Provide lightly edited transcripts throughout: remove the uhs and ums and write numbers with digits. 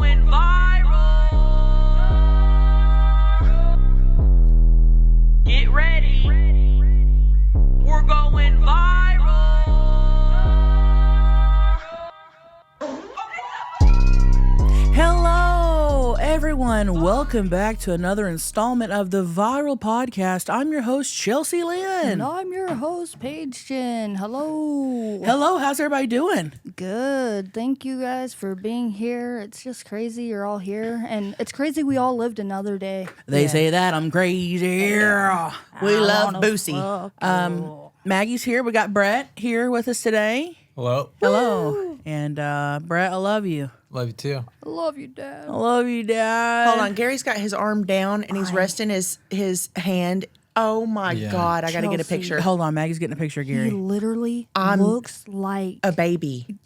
going viral. Get ready. We're going viral. Hello, everyone. Welcome back to another installment of the Viral Podcast. I'm your host, Chelcie Lynn. And I'm your host, Paige Ginn. Hello. Hello, how's everybody doing? Good. Thank you guys for being here. It's just crazy you're all here. And it's crazy we all lived another day. They say that I'm crazy. We love Boosie. Maggie's here. We got Brett here with us today. Hello. Hello. And Brett, I love you. Love you too. I love you, Dad. I love you, Dad. Hold on, Gary's got his arm down and he's resting his hand. Oh my God, I gotta get a Chelcie. picture. Hold on, Maggie's getting a picture of Gary. He literally I'm looks like A baby.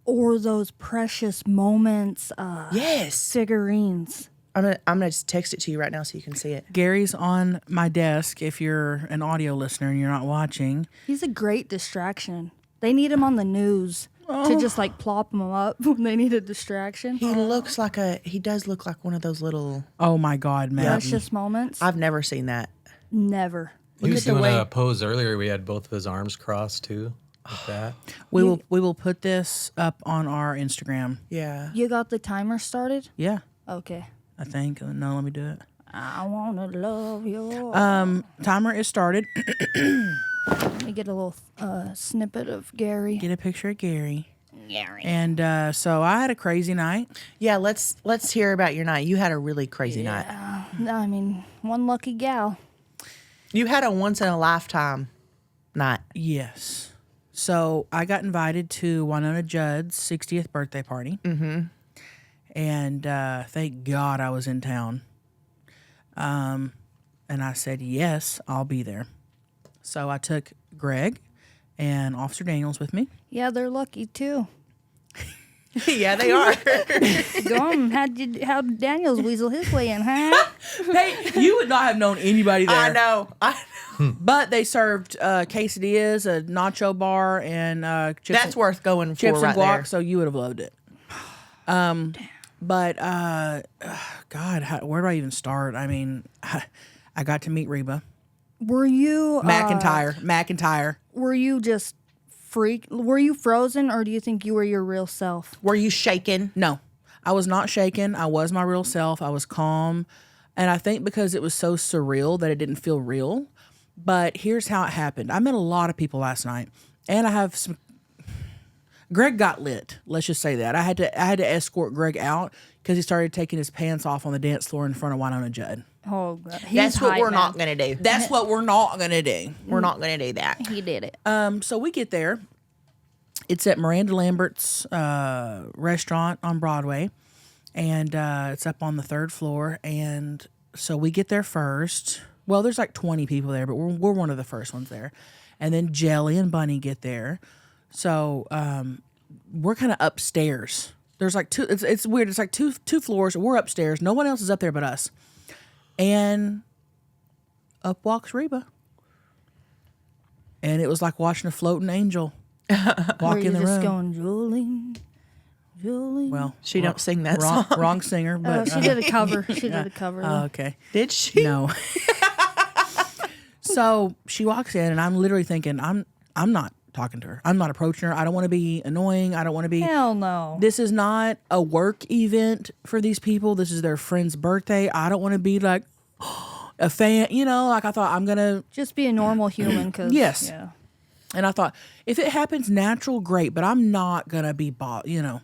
or those precious moments Yes. figurines. I'm gonna just text it to you right now so you can see it. Gary's on my desk if you're an audio listener and you're not watching. He's a great distraction. They need him on the news to just like plop him up when they need a distraction. He does look like one of those little. Oh my God, Maggie. Precious moments. I've never seen that. Never. He was at the doing way- a pose earlier. We had both of his arms crossed too, like that. We will put this up on our Instagram. Yeah. You got the timer started? Yeah, Okay. I think. No, let me do it. I wanna love you. Timer is started. Let me get a little snippet of Gary. Get a picture of Gary. Gary. And so I had a crazy night. Yeah, let's hear about your night. You had a really crazy night. I mean, one lucky gal. You had a once in a lifetime night. Yes. So I got invited to Winona Judd's 60th birthday party. Mm-hmm. And thank God I was in town. And I said, yes, I'll be there. So I took Greg and Officer Daniels with me. Yeah, they're lucky too. Yeah, they are. Go on. How'd Daniels weasel his way in, huh? Hey, you would not have known anybody there. I know. But they served quesadillas, a nacho bar, and chips. That's worth going for chips right and guac, there. so you would have loved it. But God, where do I even start? I mean, I got to meet Reba Were you McIntyre. Were you just freak? Were you frozen, or do you think you were your real self? Were you shaking? No, I was not shaken. I was my real self. I was calm, and I think because it was so surreal that it didn't feel real. But here's how it happened. I met a lot of people last night, and I have some. Greg got lit. Let's just say that I had to escort Greg out because he started taking his pants off on the dance floor in front of Winona Judd. Oh, God. That's what we're not going to do. That's what we're not gonna do. We're not going to do that. He did it. So we get there. It's at Miranda Lambert's restaurant on Broadway, and it's up on the 3rd floor. And so we get there first. Well, there's like 20 people there, but we're one of the first ones there. And then Jelly and Bunny get there. So we're kind of upstairs. There's like two. It's weird. It's like two floors. We're upstairs. No one else is up there but us. And up walks Reba. And it was like watching a floating angel walk Were you in the just room. going, Jolene, Jolene? Well, She don't sing that song. wrong singer, but she did a cover. She did a cover. oh, okay. Did she? No. So she walks in, and I'm literally thinking, I'm not talking to her. I'm not approaching her. I don't want to be annoying. I don't want to be. Hell no. This is not a work event for these people. This is their friend's birthday. I don't want to be like a fan. You know, like I thought I'm gonna. Just be a normal human. Cause, Yes. Yeah. And I thought if it happens natural, great. But I'm not gonna be you know.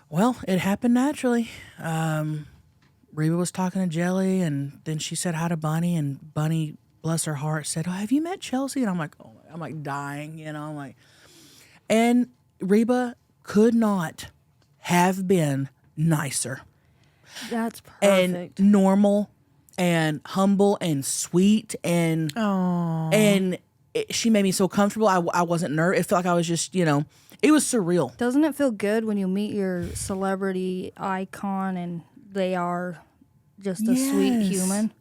Well, it happened naturally. Reba was talking to Jelly, and then she said hi to Bunny, and Bunny, bless her heart, said, "Oh, have you met Chelcie?" And I'm like, "Oh, I'm like dying," you know. I'm like, and Reba could not have been nicer That's and perfect. normal and humble and sweet and she made me so comfortable. I wasn't nervous. It felt like I was just, you know, it was surreal. Doesn't it feel good when you meet your celebrity icon and they are just a sweet human?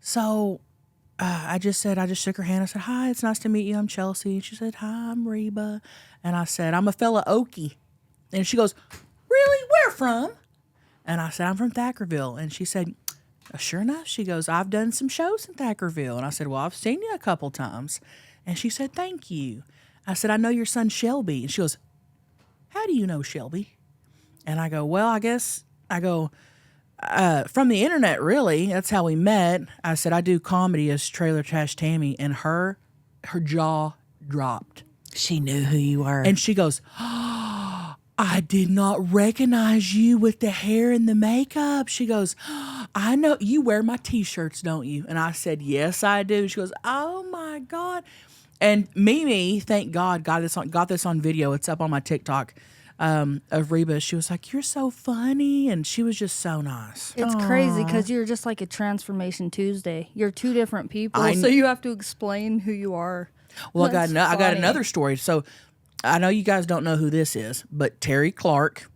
So I just shook her hand. I said, "Hi, it's nice to meet you. I'm Chelcie." She said, "Hi, I'm Reba." And I said, "I'm a fella Okie." And she goes, "Really? Where from?" And I said, I'm from Thackerville. And she said, sure enough, she goes, I've done some shows in Thackerville. And I said, well, I've seen you a couple times. And she said, thank you. I said, I know your son Shelby. And she goes, how do you know Shelby? And I go, well, from the internet, really. That's how we met. I said, I do comedy as Trailer Trash Tammy. And her jaw dropped. She knew who you were. And she goes, oh, I did not recognize you with the hair and the makeup. She goes, I know you wear my T-shirts, don't you? And I said, yes, I do. She goes, oh my God. And Mimi, thank God, got this on video. It's up on my TikTok of Reba. She was like, you're so funny. And she was just so nice. It's crazy because you're just like a Transformation Tuesday. You're two different people, so you have to explain who you are. Well, I got another story. So I know you guys don't know who this is, but Terry Clark.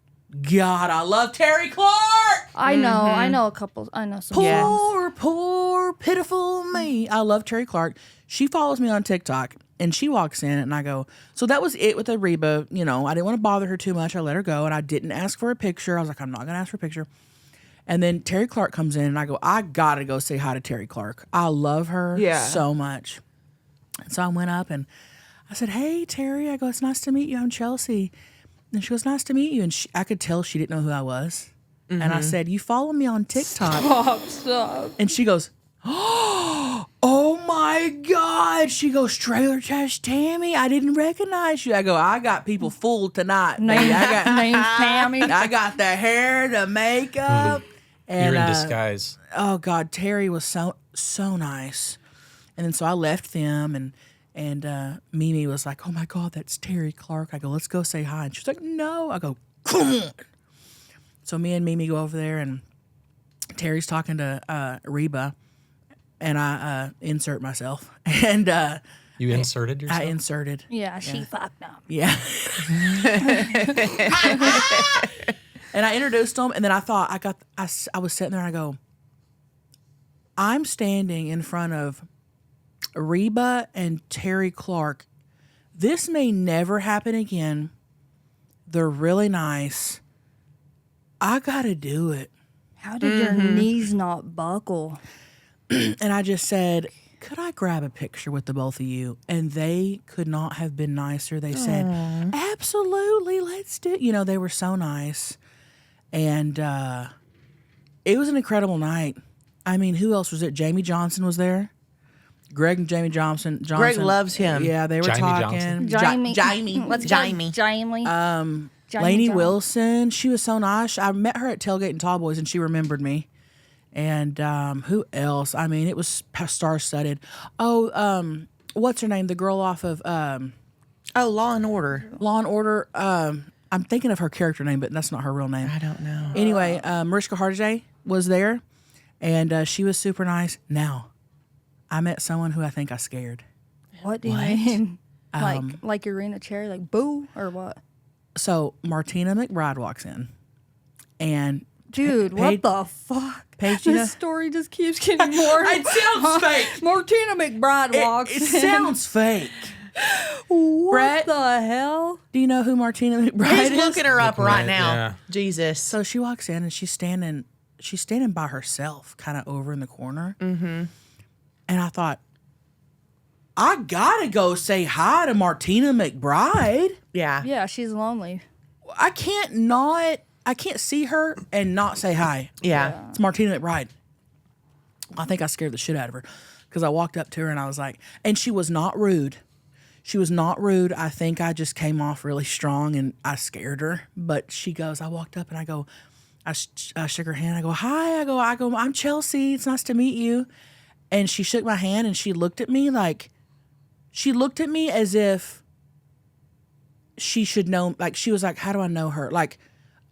God, I love Terry Clark. I know a couple. I know some. Poor, pitiful me. I love Terry Clark. She follows me on TikTok, and she walks in, and I go, so that was it with the Reba. You know, I didn't want to bother her too much. I let her go, and I didn't ask for a picture. I was like, I'm not going to ask for a picture. And then Terry Clark comes in, and I go, I got to go say hi to Terry Clark. I love her so much. And so I went up, and I said, hey, Terry. I go, it's nice to meet you. I'm Chelcie. And she goes, nice to meet you. And I could tell she didn't know who I was. Mm-hmm. And I said, you follow me on TikTok. Stop. And she goes, oh my God. She goes, Trailer Trash Tammy, I didn't recognize you. I go, I got people fooled tonight. Name's Tammy. I got the hair, the makeup. And, You're in disguise. Oh God, Terry was so nice. And then so I left them, and Mimi was like, oh my God, that's Terry Clark. I go, let's go say hi. And she's like, no. I go, come on. So me and Mimi go over there, and Terry's talking to Reba, and I insert myself. And You inserted yourself? I inserted. Yeah, she fucked up. Yeah. And I introduced them, and then I thought, I was sitting there, and I go, I'm standing in front of Reba and Terry Clark. This may never happen again. They're really nice. I gotta do it. How did your knees not buckle? And I just said, could I grab a picture with the both of you? And they could not have been nicer. They said, absolutely, let's do it. You know, they were so nice. And it was an incredible night. I mean, who else was there? Jamie Johnson was there. Greg and Jamie Johnson. Greg loves him. Yeah, they were talking. Jamie. Jamie. Let's Jamie. go. Jamie. Lainey Wilson. She was so nice. I met her at Tailgate and Tallboys, and she remembered me. And who else? I mean, it was star-studded. Oh, what's her name? The girl off of Law and Order. Law and Order. I'm thinking of her character name, but that's not her real name. I don't know. Anyway, Mariska Hargitay was there, and she was super nice. Now, I met someone who I think I scared. What do you mean? Like Irina Cherry, like boo or what? So Martina McBride walks in, and dude, what the fuck? Paige, this story just keeps getting more. It sounds fake. Martina McBride walks in. It sounds fake. What Brett, the hell? Do you know who Martina McBride is? He's looking her up right now. Yeah. Jesus. So she walks in, and she's standing by herself, kind of over in the corner. Mm-hmm. And I thought, I gotta go say hi to Martina McBride. Yeah. Yeah, she's lonely. I can't see her and not say hi. Yeah. It's Martina McBride. I think I scared the shit out of her because I walked up to her and I was like, and she was not rude. She was not rude. I think I just came off really strong and I scared her. But she goes, I walked up and I go, I shook her hand. I go, hi. I go, I'm Chelcie. It's nice to meet you. And she shook my hand and she looked at me as if she should know. Like, she was like, how do I know her? Like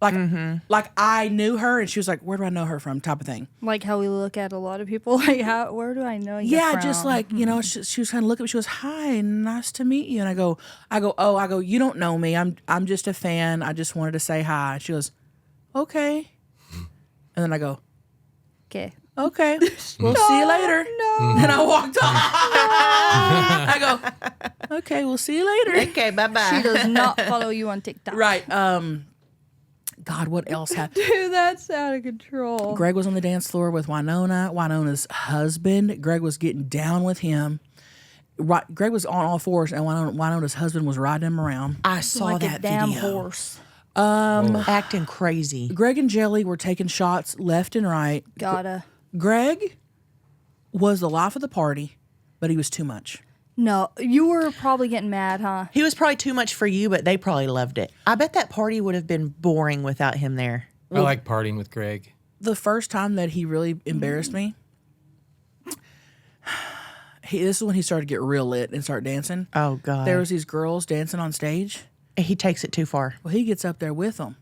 I knew her, and she was like, where do I know her from? Type of thing. Like how we look at a lot of people. Like, where do I know you from? Just like, you know, she was kind of looking at me. She goes, hi, nice to meet you. And I go, you don't know me. I'm just a fan. I just wanted to say hi. She goes, okay. And then I go, okay. Okay, we'll see you later. No. And I walked off. I go, okay, we'll see you later. Okay, bye-bye. She does not follow you on TikTok. Right. God, what else happened? Dude, that's out of control. Greg was on the dance floor with Winona's husband. Greg was getting down with him. Right, Greg was on all fours, and Winona's husband was riding him around. I saw Like that a damn video. horse. Acting crazy. Greg and Jelly were taking shots left and right. Gotta. Greg was the life of the party, but he was too much. No, you were probably getting mad, huh? He was probably too much for you, but they probably loved it. I bet that party would have been boring without him there. I like partying with Greg. The first time that he really embarrassed me, this is when he started to get real lit and start dancing. Oh, God. There was these girls dancing on stage. He takes it too far. Well, he gets up there with them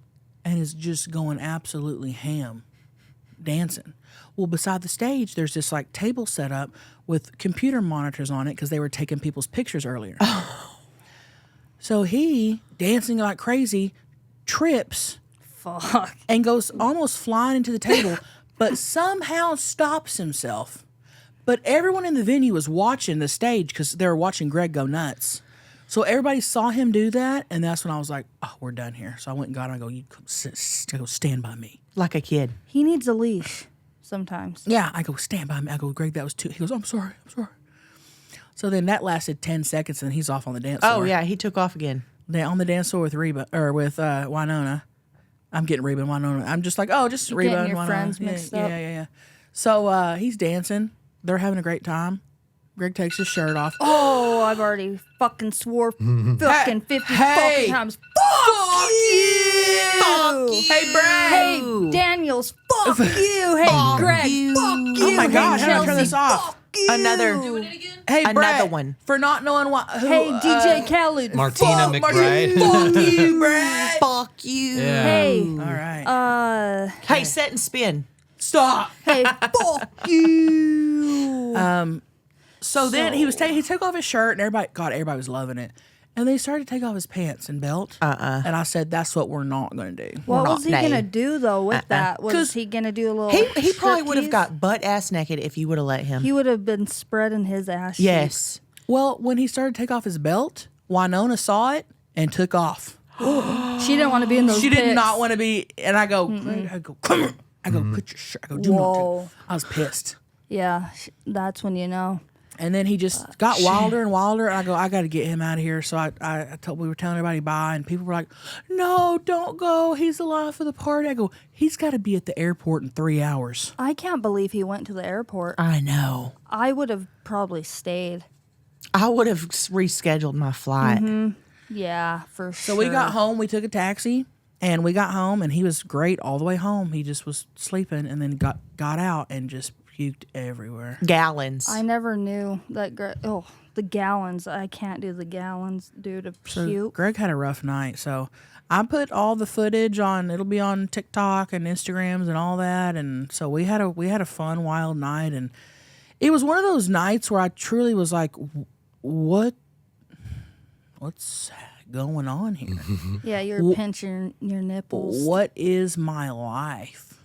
and is just going absolutely ham dancing. Well, beside the stage, there's this like table set up with computer monitors on it because they were taking people's pictures earlier. So he, dancing like crazy, trips Fuck. and goes almost flying into the table, but somehow stops himself. But everyone in the venue was watching the stage because they were watching Greg go nuts. So everybody saw him do that, and that's when I was like, "Oh, we're done here." So I went and got him. I go, "You come go stand by me." Like a kid. He needs a leash sometimes. Yeah, I go, "Stand by me." I go, "Greg, that was too." He goes, "I'm sorry, I'm sorry." So then that lasted 10 seconds, and he's off on the dance floor. Oh, yeah. He took off again. On the dance floor with Reba or with Winona. I'm getting Reba and Winona. I'm just like, "Oh, just You're Reba getting and your Winona." friends mixed up. Yeah. So he's dancing. They're having a great time. Greg takes his shirt off. Oh, I've already fucking swore fucking 50 Hey! fucking times. Fuck you! Hey, Brad. Hey, Daniels, fuck you. Hey, Greg, you. fuck you. Oh my God, Hey, how do I turn Chelcie, this off? fuck you. Another. Hey, Another Brett, one. for not knowing what. Who, Hey, DJ Khaled. Martina fuck McBride. Fuck you, Brett. Fuck you. Yeah. Hey, All right. Hey, set and spin. Stop. hey, fuck you. So then he took off his shirt, and everybody was loving it. And they started to take off his pants and belt. And I said, "That's what we're not going to do." What not was he nay. gonna do though with that? 'Cause Was he gonna do a little? He probably would have striptease? got butt ass naked if you would have let him. He would have been spreading his ass. Yes. Well, when he started to take off his belt, Winona saw it and took off. cheeks. She didn't want to be in those. She did pics. not want to be. And I go, Greg, I go, come here. I go, put your shirt. I go, do not. Whoa. I was pissed. Yeah, that's when you know. And then he just got wilder and wilder. And I go, I got to get him out of here. So we were telling everybody bye, and people were like, "No, don't go. He's the life of the party." I go, he's got to be at the airport in 3 hours. I can't believe he went to the airport. I know. I would have probably stayed. I would have rescheduled my flight. Yeah, for sure. So we got home. We took a taxi, and we got home, and he was great all the way home. He just was sleeping, and then got out and just puked everywhere. Gallons. I never knew that. The gallons. I can't do the gallons due to So puke. Greg had a rough night. So I put all the footage on. It'll be on TikTok and Instagrams and all that. And so we had a fun, wild night, and it was one of those nights where I truly was like, what's going on here? Yeah, you're pinching your nipples. What is my life?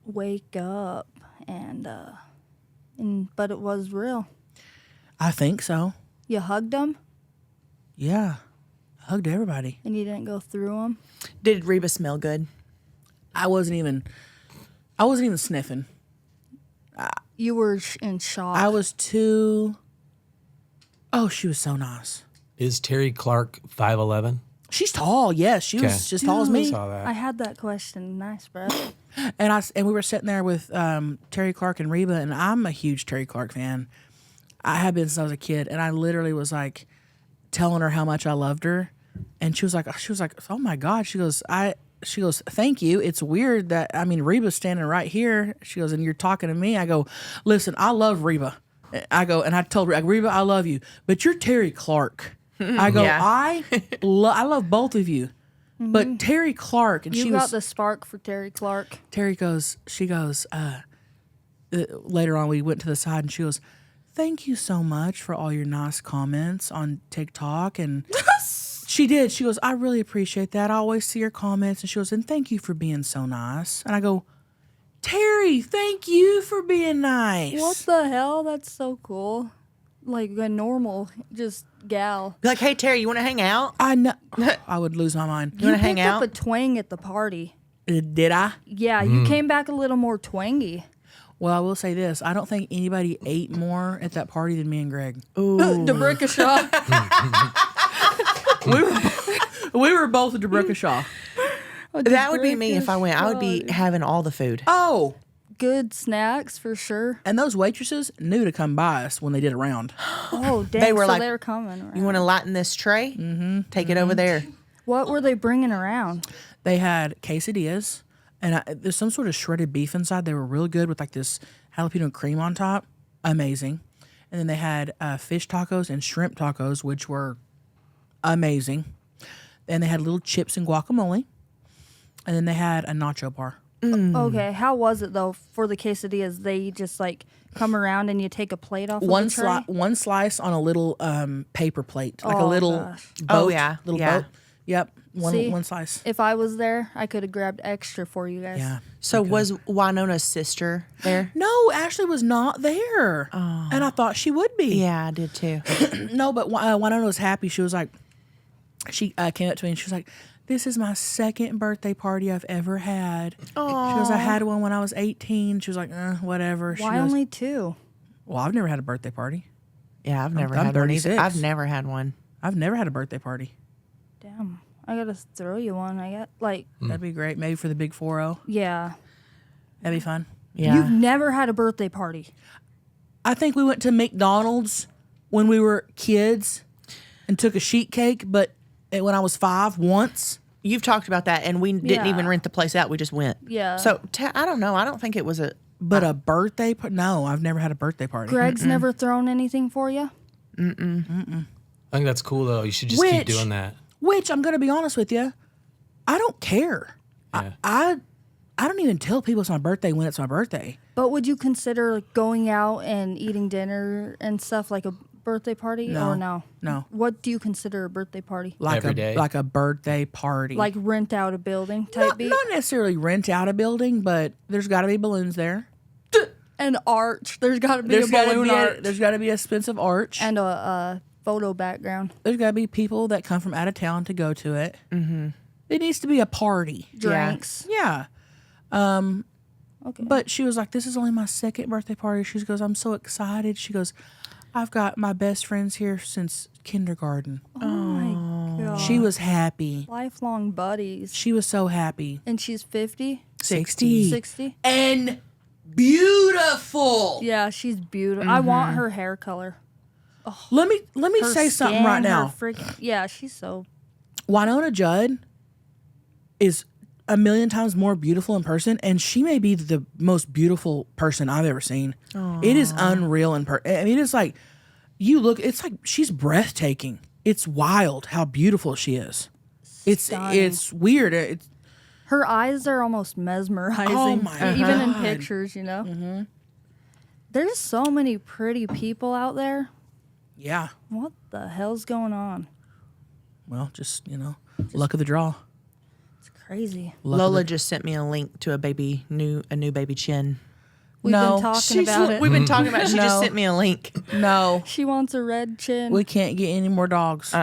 Wake up and but it was real. I think so. You hugged them Yeah. I hugged everybody. and you didn't go through them. Did Reba smell good? I wasn't even sniffing. You were in shock. I was too. Oh, she was so nice. Is Terry Clark 5'11"? She's tall. Yes, she was Okay. just tall as me. Saw that. I had that question. Nice, bro. And we were sitting there with Terry Clark and Reba, and I'm a huge Terry Clark fan. I have been since I was a kid, and I literally was like telling her how much I loved her, and she was like, "Oh my God!" She goes, "Thank you. It's weird that Reba's standing right here." She goes, "And you're talking to me." I go, "Listen, I love Reba." I go, and I told her, "Reba, I love you, but you're Terry Clark." I go, Yeah. I love both of you, but Terry Clark, and You she got was. the spark for Terry Clark. She goes, later on we went to the side and she goes, "Thank you so much for all your nice comments on TikTok." And she did. She goes, "I really appreciate that. I always see your comments." And she goes, "And thank you for being so nice." And I go, "Terry, thank you for being nice." What the hell? That's so cool. like a normal just gal. Be like, hey, Terry, you want to hang out? I know. I would lose my mind. You want to hang picked out? up a twang at the party. Did I? Yeah, you came back a little more twangy. Well, I will say this. I don't think anybody ate more at that party than me and Greg. DeBrickashaw. We were both at DeBrickashaw. That would be me if I went. I would be having all the food. Oh, Good snacks for sure. and those waitresses knew to come by us when they did a round. Oh, dang. They were so like, they were coming around. You want to lighten this tray? Mm-hmm. Take it over there. What were they bringing around? They had quesadillas, and there's some sort of shredded beef inside. They were really good with like this jalapeno cream on top. Amazing. And then they had fish tacos and shrimp tacos, which were amazing. And they had little chips and guacamole. And then they had a nacho bar. Okay, how was it though for the quesadillas? They just like come around and you take a plate off of the tray? One slice on a little paper plate, like a Oh, little gosh. boat. Oh, yeah. Little Yeah. boat. Yep. See? One slice. If I was there, I could have grabbed extra for you guys. Yeah. So was Winona's sister there? No, Ashley was not there. And I thought she would be. Yeah, I did too. No, but Winona was happy. She was like, she came up to me and she was like, this is my second birthday party I've ever had. She goes, I had one when I was 18. She was like, whatever. She Why goes, only 2? well, I've never had a birthday party. Yeah, I've never I'm had one either. 36. I've never had one. I've never had a birthday party. Damn. I gotta throw you one. I got like, That'd be great. Maybe for the big 4-0. yeah. That'd be fun. Yeah. You've never had a birthday party. I think we went to McDonald's when we were kids and took a sheet cake, but when I was 5 once. You've talked about that, and we didn't Yeah. even rent the place out. We just went. Yeah. So I don't know. I don't think it was a. But a birthday party? No, I've never had a birthday party. Greg's never thrown anything for you? I think that's cool though. You should just keep doing that. Which I'm going to be honest with you, I don't care. Yeah. I don't even tell people it's my birthday when it's my birthday. But would you consider like, going out and eating dinner and stuff like a birthday party or no? No. What do you consider a birthday party? Like Every day. like a birthday party. Like rent out a building type beat? not necessarily rent out a building, but there's got to be balloons there. An arch. There's got to be a balloon arch. There's got to be a expensive arch. And a photo background. There's got to be people that come from out of town to go to it. Mm-hmm. It needs to be a party. Drinks. Yeah. Okay. But she was like, this is only my second birthday party. She goes, I'm so excited. She goes, I've got my best friends here since kindergarten. Oh my God. She was happy. Lifelong buddies. She was so happy. And she's 50? 60. 60? And beautiful. Yeah, she's beautiful. I want her hair color. Let me Her say something skin, right her now. yeah, she's so. Winona Judd is a million times more beautiful in person, and she may be the most beautiful person I've ever seen. It is unreal in person. I mean, it's like it's like she's breathtaking. It's wild how beautiful she is. Stunning. It's weird. Her eyes are almost mesmerizing. Oh my Even in God. pictures, you know? Mm-hmm. There's so many pretty people out there. Yeah. What the hell's going on? Well, just luck of the draw. It's crazy. Lola just sent me a link to a new baby chin. We've No. been talking about it. We've been talking about it. She just No. sent me a link. No, She wants a red chin. we can't get any more dogs.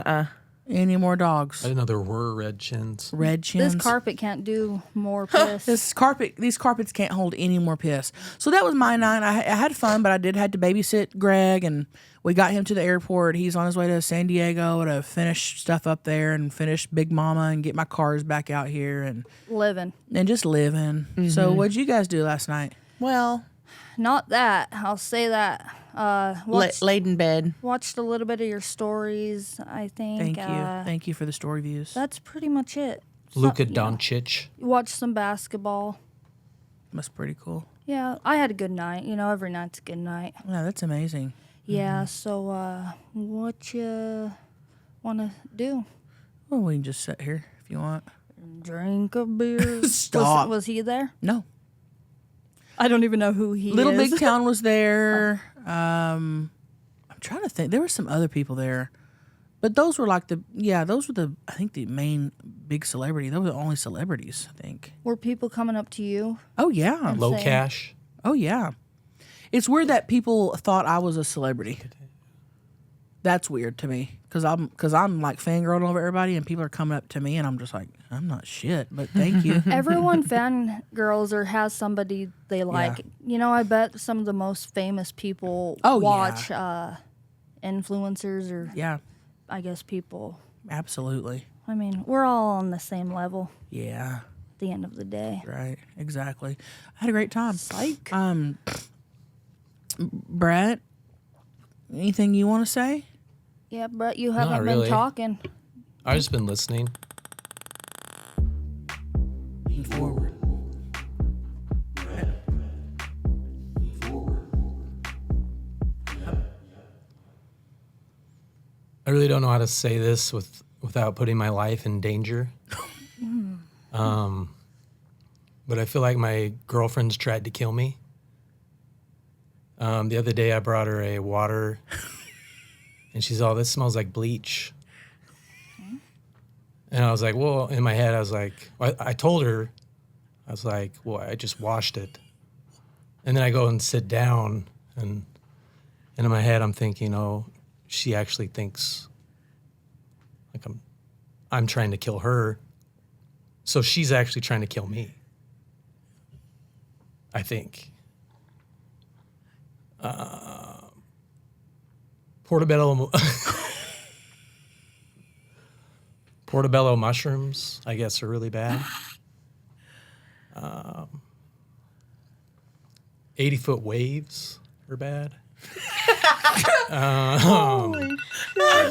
Any more I dogs? didn't know there were red chins. Red chins. This carpet can't do more piss. These carpets can't hold any more piss. So that was my night. I had fun, but I had to babysit Greg, and we got him to the airport. He's on his way to San Diego to finish stuff up there and finish Big Mama and get my cars back out here and Living. just living. So what'd you guys do last night? Well, Not that. I'll say that. laid in bed. Watched a little bit of your stories, I think. Thank you. Thank you for the story views. That's pretty much it. Luka Doncic. Watched some basketball. That's pretty cool. Yeah, I had a good night. Every night's a good night. Yeah, that's amazing. Yeah, so what you want to do? Well, we can just sit here if you want. Drink a beer? Stop. Was he there? No. I don't even know who he Little is. Big Town was there. I'm trying to think. There were some other people there. But those were I think the main big celebrity. Those were the only celebrities, I think. Were people coming up to you? Oh, yeah. Low Same. cash. Oh, yeah. It's weird that people thought I was a celebrity. That's weird to me because I'm like fangirling over everybody, and people are coming up to me, and I'm just like, I'm not shit, but thank you. Everyone fangirls or has somebody they like. You know, I bet some of the most famous people watch influencers or Yeah, I guess people. absolutely. I mean, we're all on the same level Yeah, at the end of the day. right. Exactly. I had a great time. Psych. Brett, anything you want to say? Yeah, but you haven't really. been talking. I've just been listening. Lean forward. I really don't know how to say this without putting my life in danger. But I feel like my girlfriend's tried to kill me. The other day I brought her a water, and she's all, this smells like bleach. And I was like, well, in my head, I was like, I told her, I was like, well, I just washed it. And then I go and sit down, and in my head, I'm thinking, oh, she actually thinks like I'm trying to kill her. So she's actually trying to kill me, I think. Portobello mushrooms, I guess, are really bad. 80-foot waves are bad.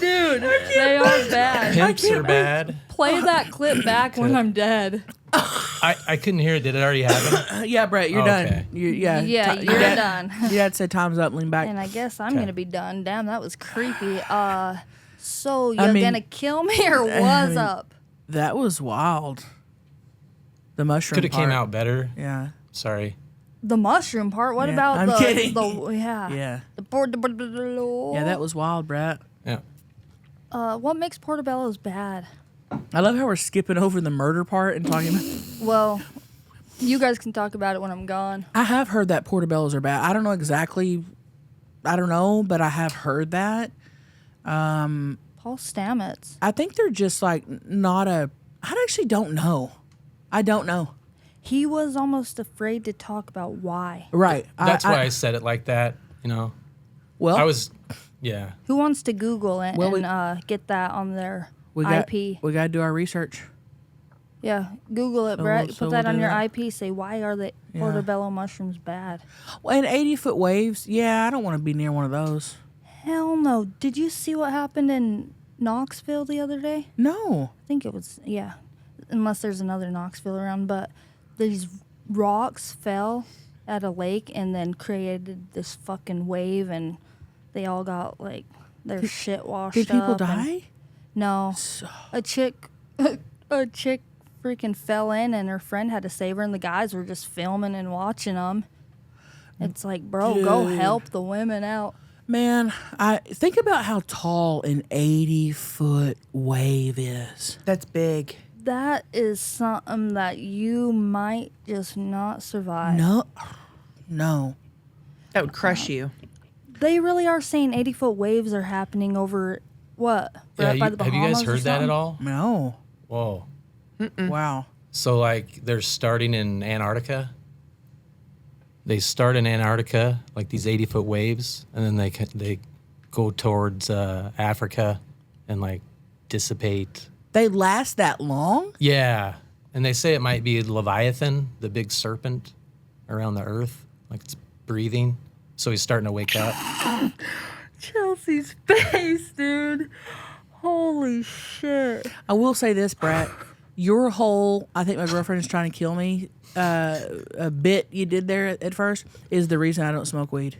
Dude, they are bad. Pimps are bad. Play that clip back when I'm dead. I couldn't hear it. Did it already happen? Yeah, Brett, you're Okay. done. Yeah, Yeah, Ti- you're your dad- done. Your dad said time's up. Lean back. And I guess I'm Okay. gonna be done. Damn, that was creepy. So you're I mean- gonna kill me or what's up? That was wild. The mushroom Could have came part. out better. Yeah. Sorry. The mushroom part. What Yeah, about I'm the kidding. yeah. Yeah. The portobello. Yeah, that was wild, Brett. Yeah. What makes portobellos bad? I love how we're skipping over the murder part and talking about. Well, you guys can talk about it when I'm gone. I have heard that portobellos are bad. I don't know exactly. I don't know, but I have heard that. Paul Stamets. I think they're just like not a. I actually don't know. I don't know. He was almost afraid to talk about why. Right. That's why I said it like that, you know. Well, I was, yeah. Who wants to Google it Well, and get that on their we got, IP? We got to do our research. Yeah, Google it, So Brett. we'll- so Put that we'll on do your that. IP. Say, why are the portobello mushrooms bad? Well, and 80-foot waves. Yeah, I don't want to be near one of those. Hell no. Did you see what happened in Knoxville the other day? No. I think it was, yeah. Unless there's another Knoxville around. But these rocks fell at a lake and then created this fucking wave. And they all got, like, their shit washed up. Did people and- die? No. A chick freaking fell in and her friend had to save her, and the guys were just filming and watching them. It's like, bro, go Dude. help the women out. Man, I think about how tall an 80-foot wave is. That's big. That is something that you might just not survive. No. That would crush you. They really are saying 80-foot waves are happening over what? Yeah, Right by the have you Bahamas guys or heard that something? at all? No. Whoa. Wow. So, like, they're starting in Antarctica. They start in Antarctica, like these 80-foot waves, and then they go towards Africa and, like, dissipate. They last that long? Yeah. And they say it might be Leviathan, the big serpent around the earth. Like, it's breathing. So he's starting to wake up. Chelsea's face, dude. Holy shit. I will say this, Brett. Your whole, I think my girlfriend is trying to kill me, a bit you did there at first is the reason I don't smoke weed.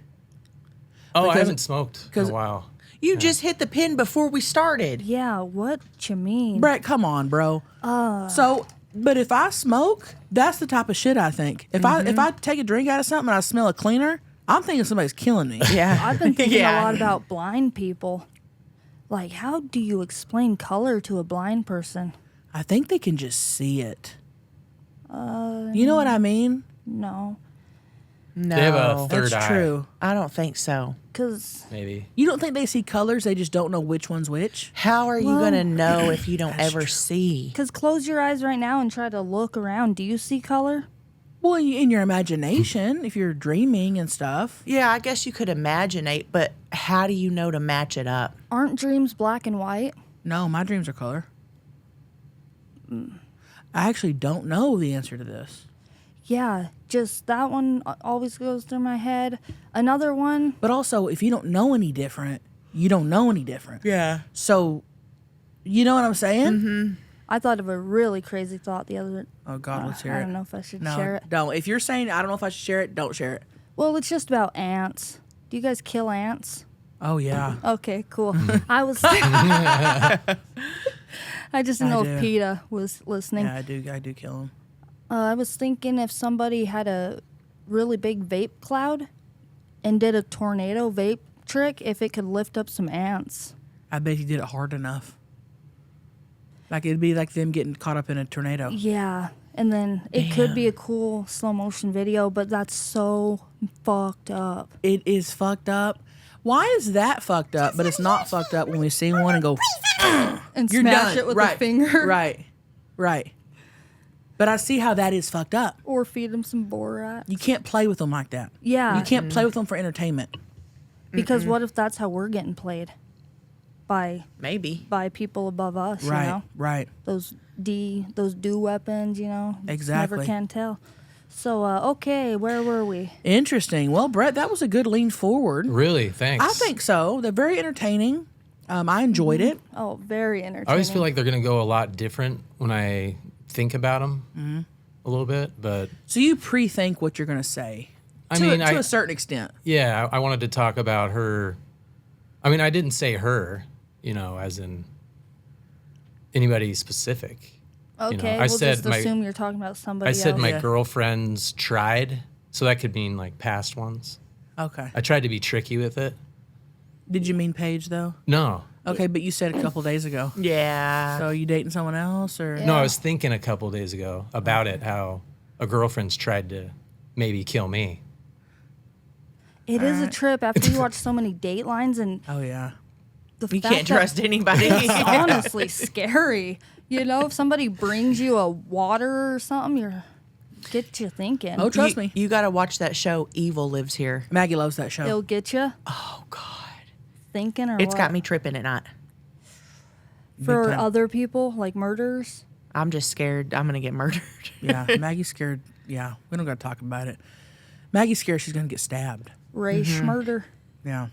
Oh, I Because- haven't smoked in because- a while. You just hit the pin before we started. Yeah, what you mean? Brett, come on, bro. So, but if I smoke, that's the type of shit I think. If I take a drink out of something and I smell a cleaner, I'm thinking somebody's killing me. Yeah. I've been thinking Yeah. a lot about blind people. Like, how do you explain color to a blind person? I think they can just see it. You know what I mean? No. No, They have a third That's eye. true. I don't think so. Because Maybe. You don't think they see colors? They just don't know which one's which? How are you Well, going to know if you don't ever see? close your eyes right now and try to look around. Do you see color? Well, in your imagination, if you're dreaming and stuff. Yeah, I guess you could imaginate, but how do you know to match it up? Aren't dreams black and white? No, my dreams are color. I actually don't know the answer to this. Yeah, just that one always goes through my head. Another one, But also, if you don't know any different, you don't know any different. Yeah. So, you know what I'm saying? Mm-hmm. I thought of a really crazy thought the other. Oh, God, let's hear it. I don't know if I should No, share it. don't. If you're saying I don't know if I should share it, don't share it. Well, it's just about ants. Do you guys kill ants? Oh, yeah. Okay, cool. I was. I just didn't I know do. if PETA was listening. Yeah, I do kill them. I was thinking if somebody had a really big vape cloud and did a tornado vape trick, if it could lift up some ants. I bet he did it hard enough. Like, it'd be like them getting caught up in a tornado. Yeah, and then it could be a cool slow motion video, but that's so fucked up. It is fucked up. Why is that fucked up, but it's not fucked up when we see one and go, And you're smash done. it with right. a finger. Right. But I see how that is fucked up. Or feed them some Borat. You can't play with them like that. Yeah. You can't play with them for entertainment. Because what if that's how we're getting played? Maybe. By people above us, Right, you know? right. Those do weapons, you know? You just Exactly. Never can tell. So, okay, where were we? Interesting. Well, Brett, that was a good lean forward. Really? Thanks. I think so. They're very entertaining. I enjoyed it. Oh, very entertaining. I always feel like they're going to go a lot different when I think about them a little bit, but So you pre-think what you're going to say. I To mean, a certain extent. yeah, I wanted to talk about her. I mean, I didn't say her, as in anybody specific. Okay, I we'll said just my- assume you're talking about somebody I said else. my Yeah. girlfriends tried, so that could mean like past ones. Okay. I tried to be tricky with it. Did you mean Paige, though? No. Okay, but you said a couple days ago. Yeah. So you dating someone else, or? No, I was thinking a couple days ago about it, how a girlfriend's tried to maybe kill me. It is a trip after you watch so many Datelines, and Oh, yeah. the You fact can't that trust anybody. it's honestly scary. If somebody brings you a water or something, get you thinking. Oh, trust me. You got to watch that show, Evil Lives Here. Maggie loves that show. It'll get you Oh, God. thinking, or It's what? got me tripping at night. For time. other people, like murders. I'm just scared I'm going to get murdered. Yeah, Maggie's scared. Yeah, we don't got to talk about it. Maggie's scared she's going to get stabbed. Race murder. Yeah,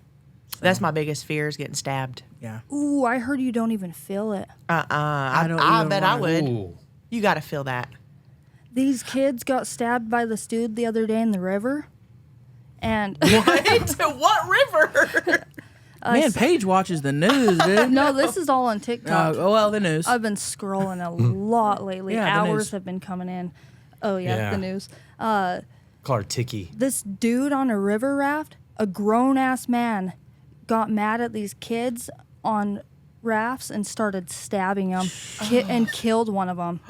That's my biggest fear is getting stabbed. yeah. Ooh, I heard you don't even feel it. I don't I even bet I wanna- would. Ooh. You got to feel that. These kids got stabbed by this dude the other day in the river. And What river? Man, Paige watches the news, dude. no, this is all on TikTok. Oh, well, the news. I've been scrolling a lot lately. Yeah, the news. Hours have been coming in. Oh, yeah, Yeah. the news. Call her Tiki. This dude on a river raft, a grown-ass man, got mad at these kids on rafts and started stabbing them and killed one of them.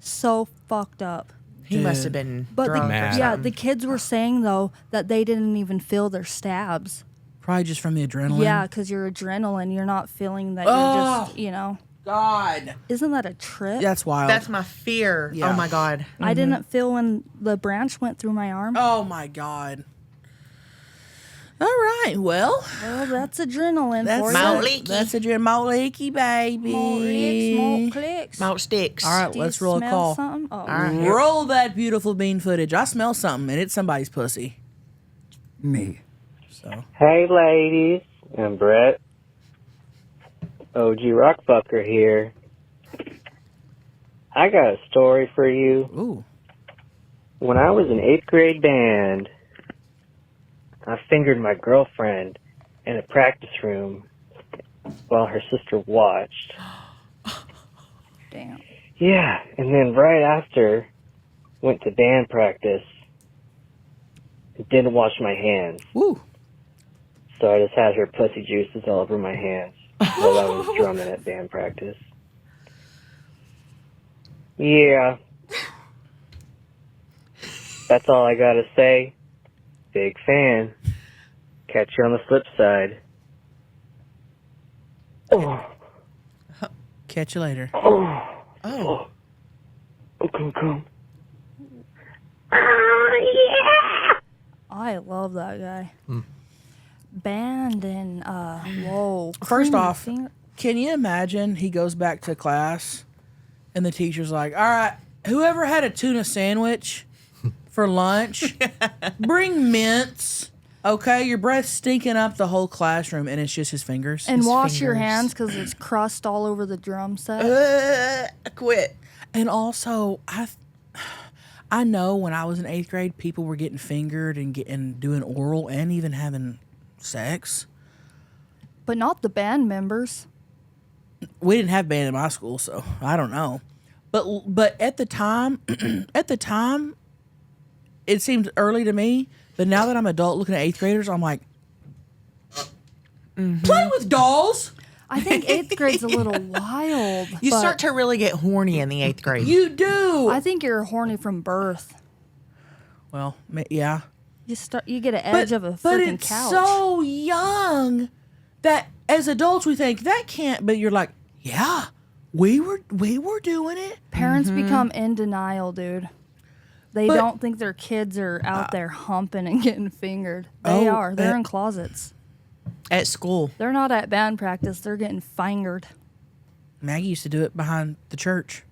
So fucked up. He must have been But drunk or Mad. yeah, something. the kids were saying, though, that they didn't even feel their stabs. Probably just from the adrenaline. Yeah, because you're adrenaline. You're not feeling that Oh. you're just, God. Isn't that a trip? That's wild. That's my fear. Yeah. Oh, my God. I didn't feel when the branch went through my arm. Oh, my God. All right, well. Well, that's adrenaline That's for Mount you. Leakey. That's a Mount Leakey, baby. More clicks. Mount Sticks. All right, Do you let's roll a smell call. Something? Oh. All right. Roll that beautiful bean footage. I smell something, and it's somebody's pussy. Me. So. Hey, ladies. I'm Brett. OG Rockfucker here. I got a story for you. Ooh. When I was in 8th grade band, I fingered my girlfriend in a practice room while her sister watched. Damn. Yeah, and then right after, went to band practice. Didn't wash my hands. Woo. So I just had her pussy juices all over my hands while I was drumming at band practice. Yeah. That's all I gotta say. Big fan. Catch you on the flip side. Oh, Catch you later. oh, Oh, come. I love that guy. Band and whoa. First creamy off, can you imagine he goes back to class and the teacher's like, all right, whoever had a tuna sandwich for lunch, bring mints. Okay, your breath's stinking up the whole classroom and it's just his fingers. and His wash your fingers. hands because it's crust all over the drum set. quit. And also, I know when I was in 8th grade, people were getting fingered and doing oral and even having sex. But not the band members. We didn't have band in my school, so I don't know. But at the time, it seemed early to me. But now that I'm adult, looking at 8th graders, I'm like, play with dolls. I think 8th grade's a little wild. You but start to really get horny in the 8th grade. You do. I think you're horny from birth. Well, yeah. You get an edge of a but freaking it's couch. so young that as adults we think that can't. But you're like, yeah, we were doing it. Parents become in denial, dude. They But- don't think their kids are out there humping and getting fingered. They Oh, are. They're in closets. At school. They're not at band practice. They're getting fingered Maggie used to do it behind the church.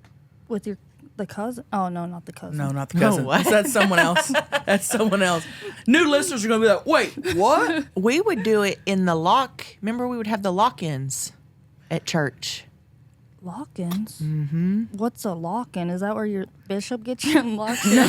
with the cousin. Oh no, not the cousin. No, not the cousin. what? That's someone else. That's someone else. New listeners are going to be like, wait, what? We would do it in the lock. Remember, we would have the lock-ins at church. Lock-ins. Mm-hmm. What's a lock-in? Is that where your bishop gets you locked in?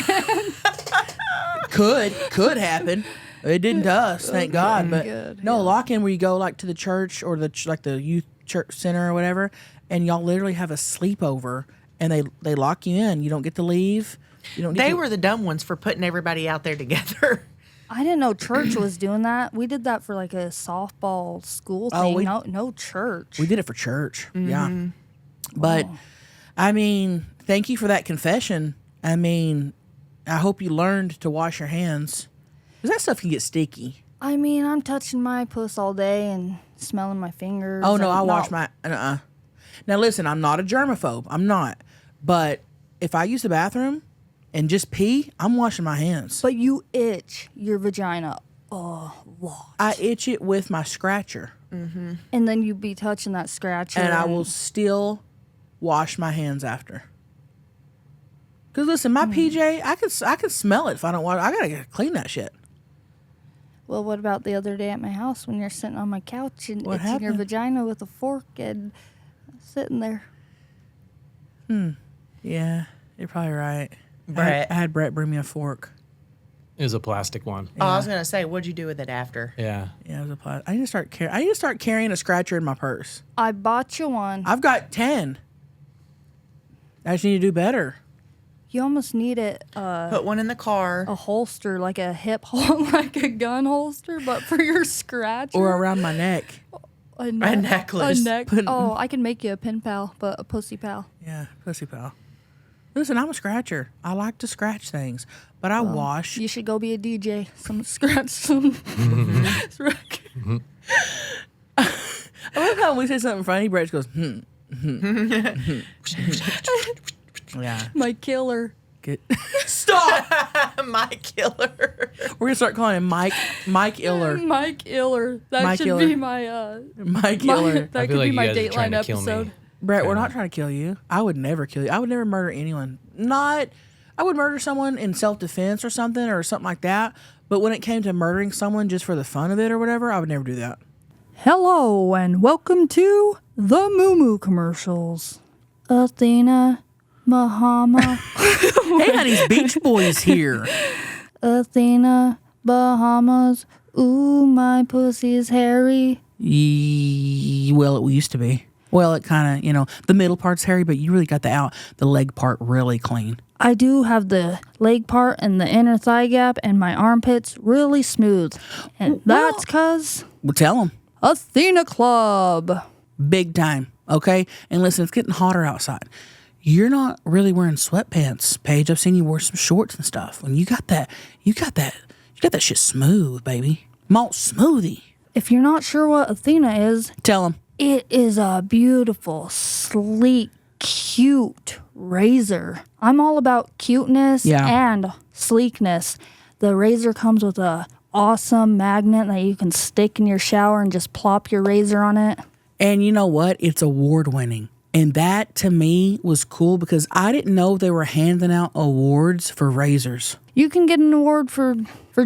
Could happen. It didn't to us, thank God. But Good, no, lock-in where you go like to the church or the youth church center or whatever, and y'all literally have a sleepover, and they lock you in. You don't get to leave. You don't. Get They to, were the dumb ones for putting everybody out there together. I didn't know church was doing that. We did that for like a softball school thing. No church. We did it for church. Yeah. But I mean, thank you for that confession. I mean, I hope you learned to wash your hands. Because that stuff can get sticky. I mean, I'm touching my puss all day and smelling my fingers. Oh, no, and I wash my... Now, listen, I'm not a germaphobe. I'm not. But if I use the bathroom and just pee, I'm washing my hands. But you itch your vagina a lot. I itch it with my scratcher. And then you be touching that scratcher. And I will still wash my hands after. Because, listen, my PJ, I can smell it if I don't wash. I got to clean that shit. Well, what about the other day at my house when you're sitting on my couch and What itching your happened? vagina with a fork and sitting there? Yeah, you're probably right. Brett. I had Brett bring me a fork. It was a plastic one. Oh, I was going to say, what'd you do with it after? Yeah. Yeah, it was a plastic. I need to start carrying a scratcher in my purse. I bought you one. I've got 10. I just need to do better. You almost need it Put one in the car. a holster, like a hip like a gun holster, but for your scratcher. Or around my neck. a necklace. A neck. Put- Oh, I can make you a pen pal, but a pussy pal. Yeah, pussy pal. Listen, I'm a scratcher. I like to scratch things, but I wash. You should go be a DJ. Some scratch some. I love how when we say something funny, Brett just goes, Yeah. My killer. Get, stop! My killer. We're gonna start calling him Mike Iller. Mike Iller. That Mike should Iller. be my Mike my- Iller. that I could feel like be you my guys are trying Dateline to kill me. episode. Brett, we're not trying to kill you. I would never kill you. I would never murder anyone. I would murder someone in self-defense or something like that. But when it came to murdering someone just for the fun of it or whatever, I would never do that. Hello and welcome to the Moo Moo commercials. Athena, Bahama, Hey, honey's Beach Boys here. Athena, Bahamas. Ooh, my pussy's hairy. Well, it used to be. Well, it kind of, the middle part's hairy, but you really got the leg part really clean. I do have the leg part and the inner thigh gap and my armpits really smooth. And that's 'cause Well, tell them. Athena Club. Big time, okay? And listen, it's getting hotter outside. You're not really wearing sweatpants, Paige. I've seen you wear some shorts and stuff. And you got that Get that shit smooth, baby. Malt smoothie. If you're not sure what Athena is, Tell them. it is a beautiful, sleek, cute razor. I'm all about cuteness and sleekness. The razor comes with a awesome magnet that you can stick in your shower and just plop your razor on it. And you know what? It's award winning. And that to me was cool because I didn't know they were handing out awards for razors. You can get an award for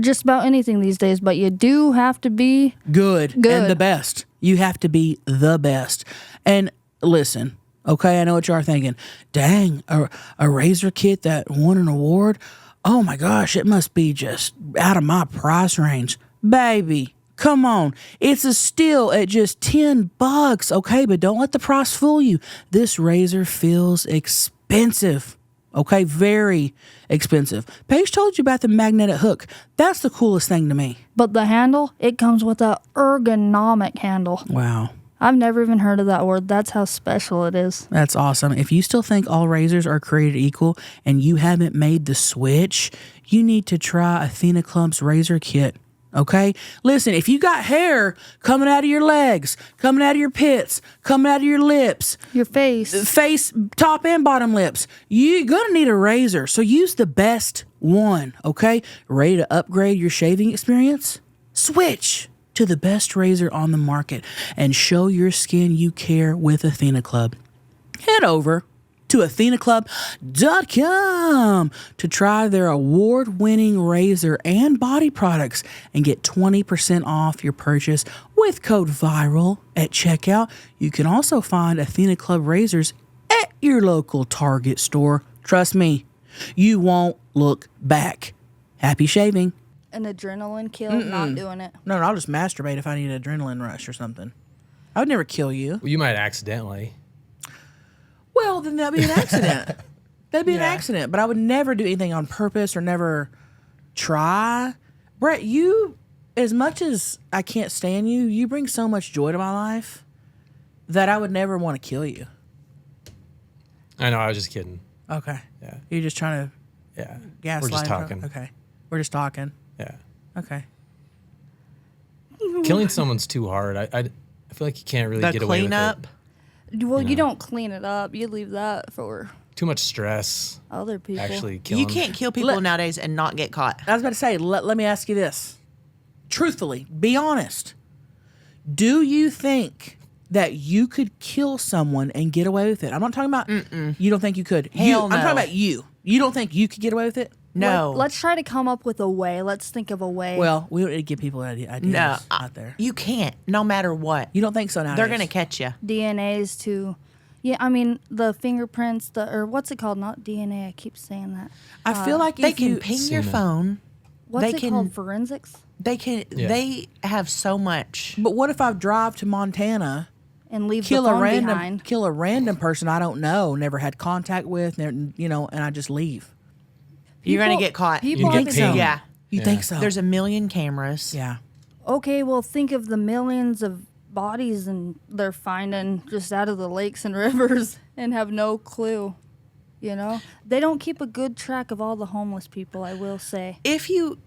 just about anything these days, but you do have to be Good. And the best. You have to be the best. And listen, okay, I know what you are thinking. Dang, a razor kit that won an award? Oh my gosh, it must be just out of my price range. Baby, come on. It's a steal at just $10, okay? But don't let the price fool you. This razor feels expensive. Okay, very expensive. Paige told you about the magnetic hook. That's the coolest thing to me. But the handle, it comes with a ergonomic handle. Wow. I've never even heard of that word. That's how special it is. That's awesome. If you still think all razors are created equal and you haven't made the switch, you need to try Athena Club's razor kit. Okay? Listen, if you got hair coming out of your legs, coming out of your pits, coming out of your lips, Your face. face, top and bottom lips, you're going to need a razor. So use the best one, okay? Ready to upgrade your shaving experience? Switch to the best razor on the market and show your skin you care with Athena Club. Head over to athenaclub.com to try their award-winning razor and body products and get 20% off your purchase with code VIRAL at checkout. You can also find Athena Club razors at your local Target store. Trust me, you won't look back. Happy shaving. An adrenaline kill, not doing it. No, I'll just masturbate if I need an adrenaline rush or something. I would never kill you. Well, you might accidentally. Well, then that'd be an accident. That'd be an accident. But I would never do anything on purpose or never try. Brett, you, as much as I can't stand you, you bring so much joy to my life that I would never want to kill you. I know, I was just kidding. Okay. Yeah. You're just trying to Yeah. gaslight. We're just talking. Okay. We're just talking. Yeah. Okay. Killing someone's too hard. I feel like you can't really The get away with cleanup. it. Well, you don't clean it up. You leave that for Too much stress. other people. Actually killing. You can't kill people nowadays and not get caught. I was about to say, let me ask you this. Truthfully, be honest. Do you think that you could kill someone and get away with it? I'm not talking about you don't think you could. Hell I'm no. talking about you. You don't think you could get away with it? No. Let's try to come up with a way. Let's think of a way. Well, we don't need to give people ideas no. out there. You can't, no matter what. You don't think so nowadays? They're going to catch you. DNA's to, yeah, I mean, the fingerprints, or what's it called? Not DNA, I keep saying that. I feel like They if can you ping your phone. What's They it can- called? Forensics? They can. Yeah. They have so much. But what if I drive to Montana, And leave kill the a phone random behind. kill a random person I don't know, never had contact with, and I just leave? You're going People- to get caught. people You have get been- pinged. Yeah. You Yeah. think so? There's a million cameras. yeah. Okay, well, think of the millions of bodies and they're finding just out of the lakes and rivers and have no clue. You know, they don't keep a good track of all the homeless people, I will say. If you.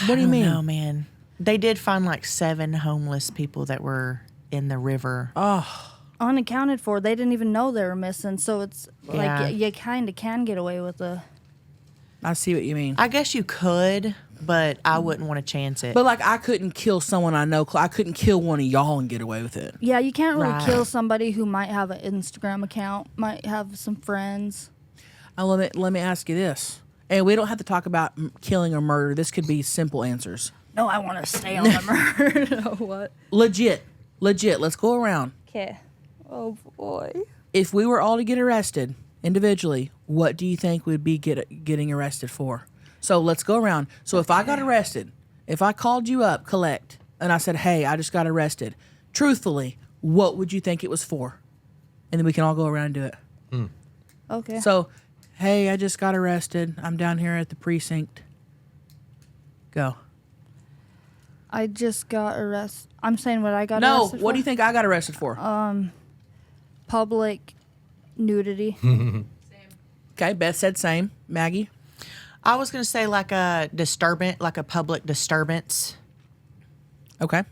What do you mean? No, man. They did find like 7 homeless people that were in the river. Unaccounted for, they didn't even know they were missing. So it's Yeah. like you kind of can get away with the. I see what you mean. I guess you could, but I wouldn't want to chance it. But like, I couldn't kill someone I know. I couldn't kill one of y'all and get away with it. Yeah, you can't really Right. kill somebody who might have an Instagram account, might have some friends. Let me ask you this, and we don't have to talk about killing or murder. This could be simple answers. No, I want to stay on the murder. What? Legit. Let's go around. Okay. Oh boy. If we were all to get arrested individually, what do you think we'd be getting arrested for? So let's go around. So if I got arrested, if I called you up, collect, and I said, hey, I just got arrested, truthfully, what would you think it was for? And then we can all go around and do it. Okay. So, hey, I just got arrested. I'm down here at the precinct. Go. I just got arrested. I'm saying what I got No, arrested for. what do you think I got arrested for? Public nudity. Okay, Beth said same. Maggie? I was going to say like a disturbance, like a public disturbance. Okay.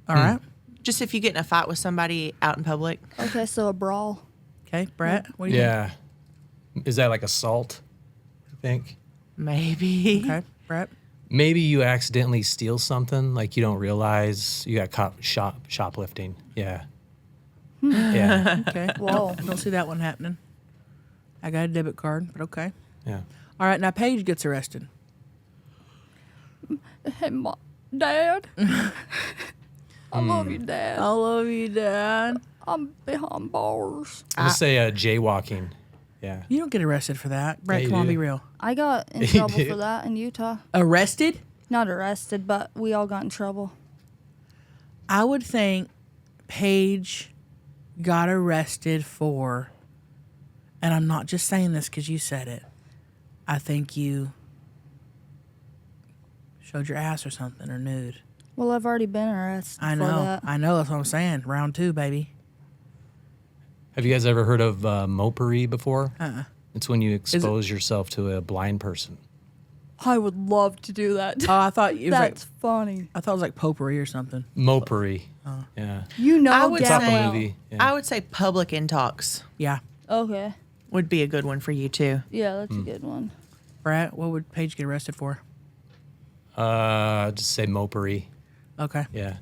All right. Just if you get in a fight with somebody out in public. Okay, so a brawl. Okay, Brett, what do you Yeah. Is that like assault? I think. Maybe. think? Okay, Brett. Maybe you accidentally steal something, like you don't realize you got caught shoplifting. Yeah. Yeah. Okay. Whoa. Don't see that one happening. I got a debit card, but okay. Yeah. All right, now Paige gets arrested. Hey, Dad. I love you, Dad. I love you, Dad. I'm behind bars. I'm gonna say jaywalking. Yeah. You don't get arrested for that. Brett, you come on, do. be real. I got in You trouble did. for that in Utah. Arrested? Not arrested, but we all got in trouble. I would think Paige got arrested for, and I'm not just saying this because you said it, I think you showed your ass or something or nude. Well, I've already been arrested I for know. that. I know. That's what I'm saying. Round 2, baby. Have you guys ever heard of mopery before? It's when you expose yourself to a blind person. I would love to do that. Oh, I thought it was That's funny. I thought it was like potpourri or something. Mopery. Yeah. You know, I would It's off damn a well. movie. Yeah. I would say public intox Yeah. Okay. would be a good one for you too. Yeah, that's a good one. Brett, what would Paige get arrested for? Just say mopery. Okay. Yeah.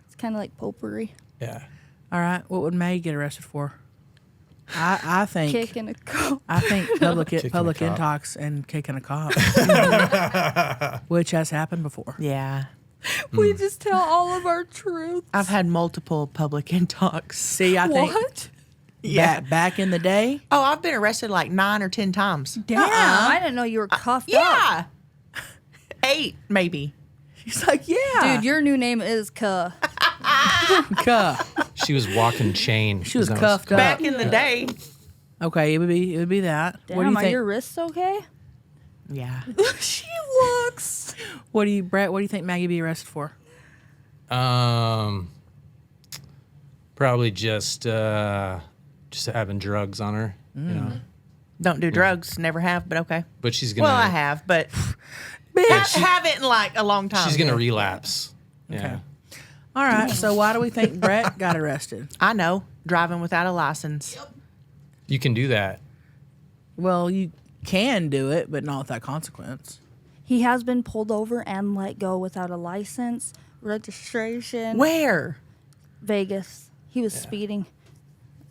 It's kind of like potpourri. Yeah. All right. What would May get arrested for? I think Kicking a cop. I think public Kicking a cop. intox and kicking a cop, which has happened before. Yeah. We just tell all of our truth. I've had multiple public intox. See, I think What? Yeah. back in the day. Oh, I've been arrested like 9 or 10 times. Damn. I didn't know you were cuffed up. Yeah. 8 maybe. He's like, yeah, Dude, your new name is Cuh. cuff. She was walking chain. She was Is that cuffed what's up. Back in the day. Okay, it would be that. Damn, what do you are think? your wrists okay? Yeah. She looks. What do you, Brett? What do you think Maggie be arrested for? Probably just having drugs on her. You know. Don't do drugs. Never have, but okay. But she's gonna. Well, I have, but haven't in like a long time. She's gonna relapse. Yeah. All right. So why do we think Brett got arrested? I know. Driving without a license. You can do that. Well, you can do it, but not with that consequence. He has been pulled over and let go without a license, registration. Where? Vegas. He was speeding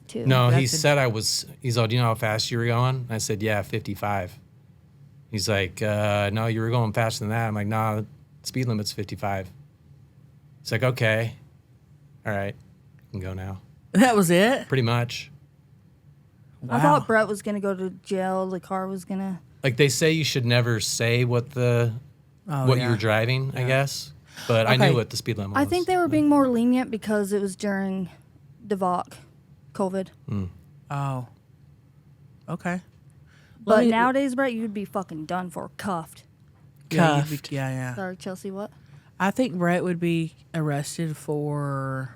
too. No, he That's a- said I was. He's all, do you know how fast you were going? I said, yeah, 55. He's like, no, you were going faster than that. I'm like, nah, speed limit's 55. He's like, okay, all right, you can go now. That was it. Pretty much. I thought Brett was gonna go to jail. The car was gonna. Like they say, you should never say what you were driving. I guess, but I Okay. knew what the speed limit was. I think they were being more lenient because it was during DeVoc, COVID. Oh. Okay. But Let me- nowadays, Brett, you'd be fucking done for, cuffed. Yeah, you'd be- Cuffed. yeah. Sorry, Chelsea. What? I think Brett would be arrested for,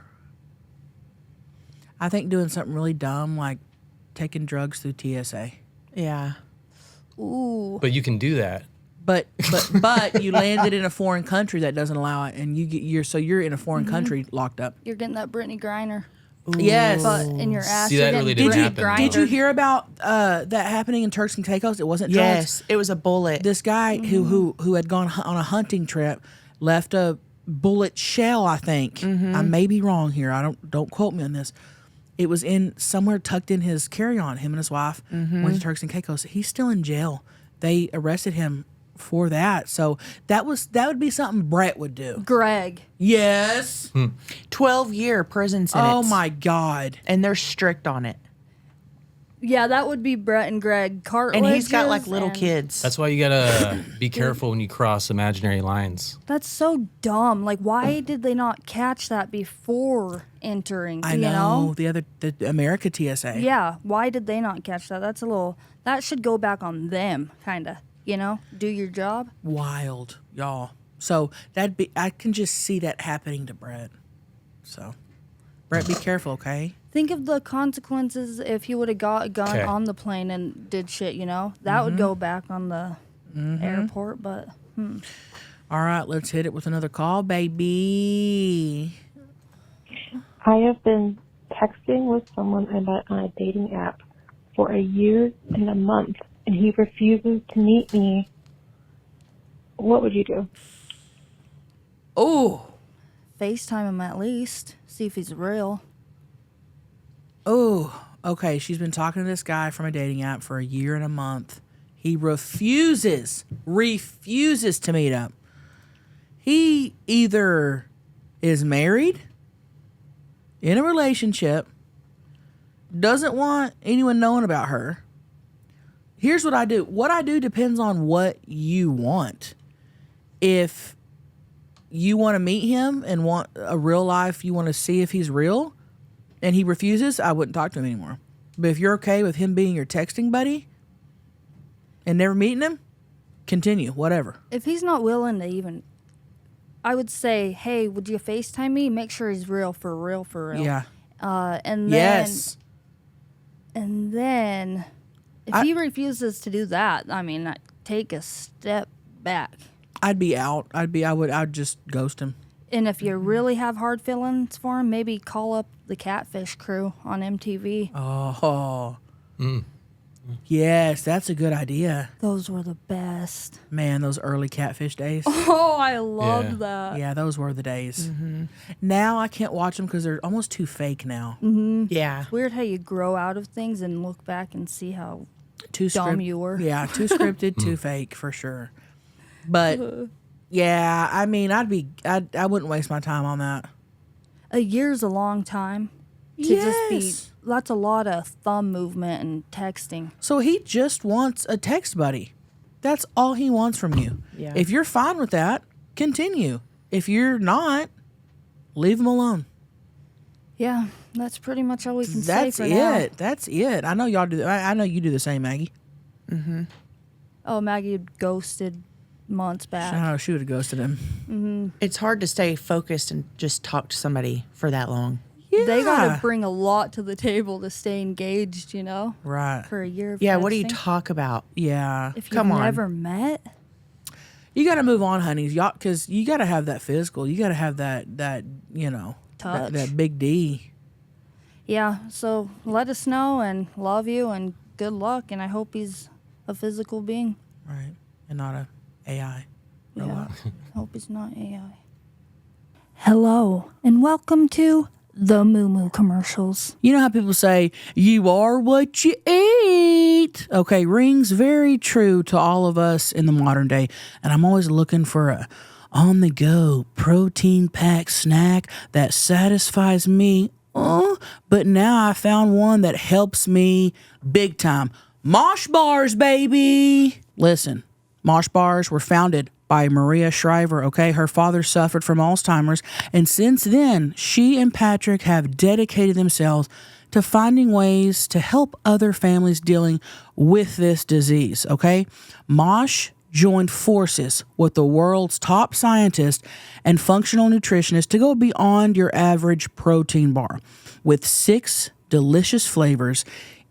I think, doing something really dumb like taking drugs through TSA. Yeah. Ooh. But you can do that. But you landed in a foreign country that doesn't allow it, and you're in a foreign country locked up. You're getting that Brittany Griner Yes. butt in your ass. See, You're that getting really didn't Brittany happen. Griner. Did you hear about that happening in Turks and Caicos? It wasn't drugs. Yes. It was a bullet. This guy who had gone on a hunting trip left a bullet shell. I think I may be wrong here. I don't quote me on this. It was in somewhere tucked in his carry-on. Him and his wife went to Turks and Caicos. He's still in jail. They arrested him for that. So that would be something Brett would do. Greg. Yes. 12-year prison sentence. Oh my God. And they're strict on it. Yeah, that would be Brett and Greg. And he's got like Cartledges little and- kids. That's why you gotta be careful when you cross imaginary lines. That's so dumb. Like, why did they not catch that before entering? I you know. The America TSA. Yeah, why did they not catch that? That's a little. That should go back on them, kind of. You know, do your job. Wild, y'all. So I can just see that happening to Brett. So Brett, be careful, okay? Think of the consequences if he would have got a gun Okay. on the plane and did shit, you know? That would go back on the airport, but All right, let's hit it with another call, baby. I have been texting with someone I met on a dating app for a year and a month, and he refuses to meet me. What would you do? Oh, FaceTime him at least. See if he's real. oh. Okay, she's been talking to this guy from a dating app for a year and a month. He refuses to meet up. He either is married, in a relationship, doesn't want anyone knowing about her. Here's what I do. What I do depends on what you want. If you want to meet him and want a real life, you want to see if he's real, and he refuses, I wouldn't talk to him anymore. But if you're okay with him being your texting buddy and never meeting him, continue, whatever. If he's not willing to even, I would say, hey, would you FaceTime me? Make sure he's real, for real, for real. Yeah. And then, Yes. And then, if he refuses to do that, I mean, I take a step back. I'd be out. I'd just ghost him. And if you really have hard feelings for him, maybe call up the Catfish Crew on MTV. Oh. Yes, that's a good idea. Those were the best. Man, those early Catfish days. Oh, I love Yeah. that. Yeah, those were the days. Now I can't watch them because they're almost too fake now. Yeah. Weird how you grow out of things and look back and see how Too dumb you were. Yeah, too scripted, too fake for sure. But yeah, I mean, I wouldn't waste my time on that. a year's a long time to just be. That's a lot of thumb movement and texting. So he just wants a text buddy. That's all he wants from you. Yeah. If you're fine with that, continue. If you're not, leave him alone. Yeah, that's pretty much all we can That's say for now. it. That's it. I know y'all do. I know you do the same, Maggie. Oh, Maggie had ghosted months back. I know she would have ghosted him. It's hard to stay focused and just talk to somebody for that long. Yeah. They got to bring a lot to the table to stay engaged, you know, right. for a year of Yeah, what do you texting. talk about? Yeah. If you've Come on. never met, You got to move on, honeys. Y'all, because you got to have that physical. You got to have that Touch. that big D. yeah, so let us know and love you and good luck. And I hope he's a physical being. Right. And not a AI. Yeah, hope he's not AI. Hello, and welcome to the Moo Moo commercials. You know how people say, you are what you eat? Okay, rings very true to all of us in the modern day. And I'm always looking for a on-the-go protein-packed snack that satisfies me. But now I found one that helps me big time. Mosh bars, baby! Listen, Mosh bars were founded by Maria Shriver, okay? Her father suffered from Alzheimer's, and since then, she and Patrick have dedicated themselves to finding ways to help other families dealing with this disease, okay? Mosh joined forces with the world's top scientists and functional nutritionists to go beyond your average protein bar. With 6 delicious flavors,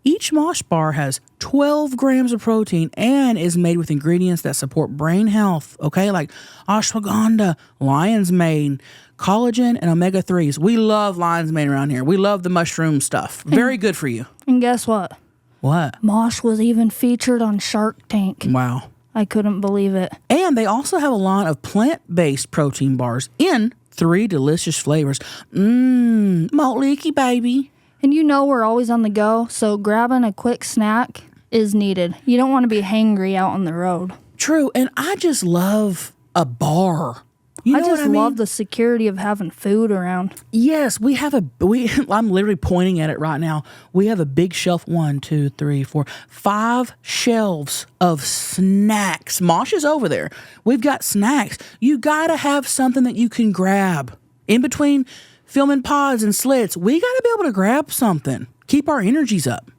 each Mosh bar has 12 grams of protein and is made with ingredients that support brain health, okay? Like ashwagandha, lion's mane, collagen, and omega-3s. We love lion's mane around here. We love the mushroom stuff. Very good for you. And guess what? What? Mosh was even featured on Shark Tank. Wow. I couldn't believe it. And they also have a line of plant-based protein bars in 3 delicious flavors. Malt leaky, baby. And you know we're always on the go, so grabbing a quick snack is needed. You don't want to be hangry out on the road. True, and I just love a bar. You know I just what I mean? love the security of having food around. Yes, we have I'm literally pointing at it right now. We have a big shelf, 1, 2, 3, 4, 5 shelves of snacks. Mosh is over there. We've got snacks. You got to have something that you can grab. In between filming pods and slits, we got to be able to grab something. Keep our energies up.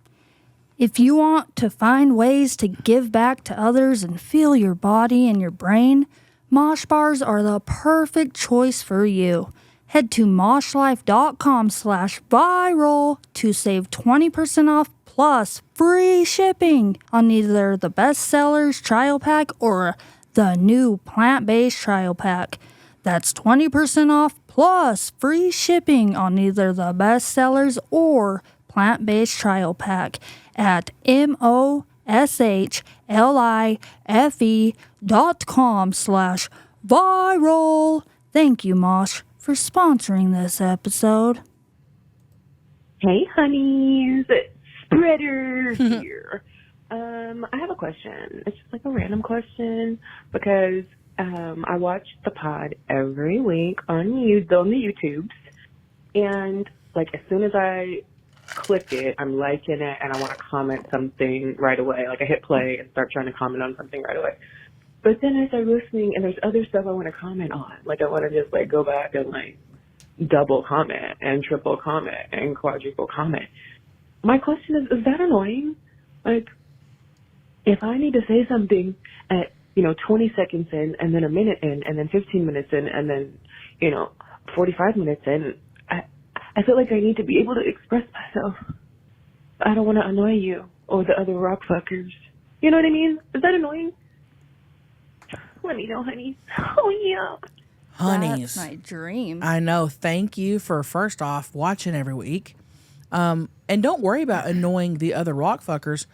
If you want to find ways to give back to others and feel your body and your brain, Mosh bars are the perfect choice for you. Head to moshlife.com/viral to save 20% off plus free shipping on either the bestsellers trial pack or the new plant-based trial pack. That's 20% off plus free shipping on either the bestsellers or plant-based trial pack at moshlife.com/viral. Thank you, Mosh, for sponsoring this episode. Hey, honeys. Spreader here. I have a question. It's just like a random question because I watch the pod every week on the YouTubes, and like as soon as I click it, I'm liking it, and I want to comment something right away. Like I hit play and start trying to comment on something right away. But then I start listening, and there's other stuff I want to comment on. Like I want to just like go back and like double comment and triple comment and quadruple comment. My question is that annoying? Like, if I need to say something at, 20 seconds in, and then a minute in, and then 15 minutes in, and then, 45 minutes in, I feel like I need to be able to express myself. I don't want to annoy you or the other rock fuckers. You know what I mean? Is that annoying? Let me know, honey. Oh, yeah. Honeys. That's my dream. I know. Thank you for, first off, watching every week. And don't worry about annoying the other rock fuckers.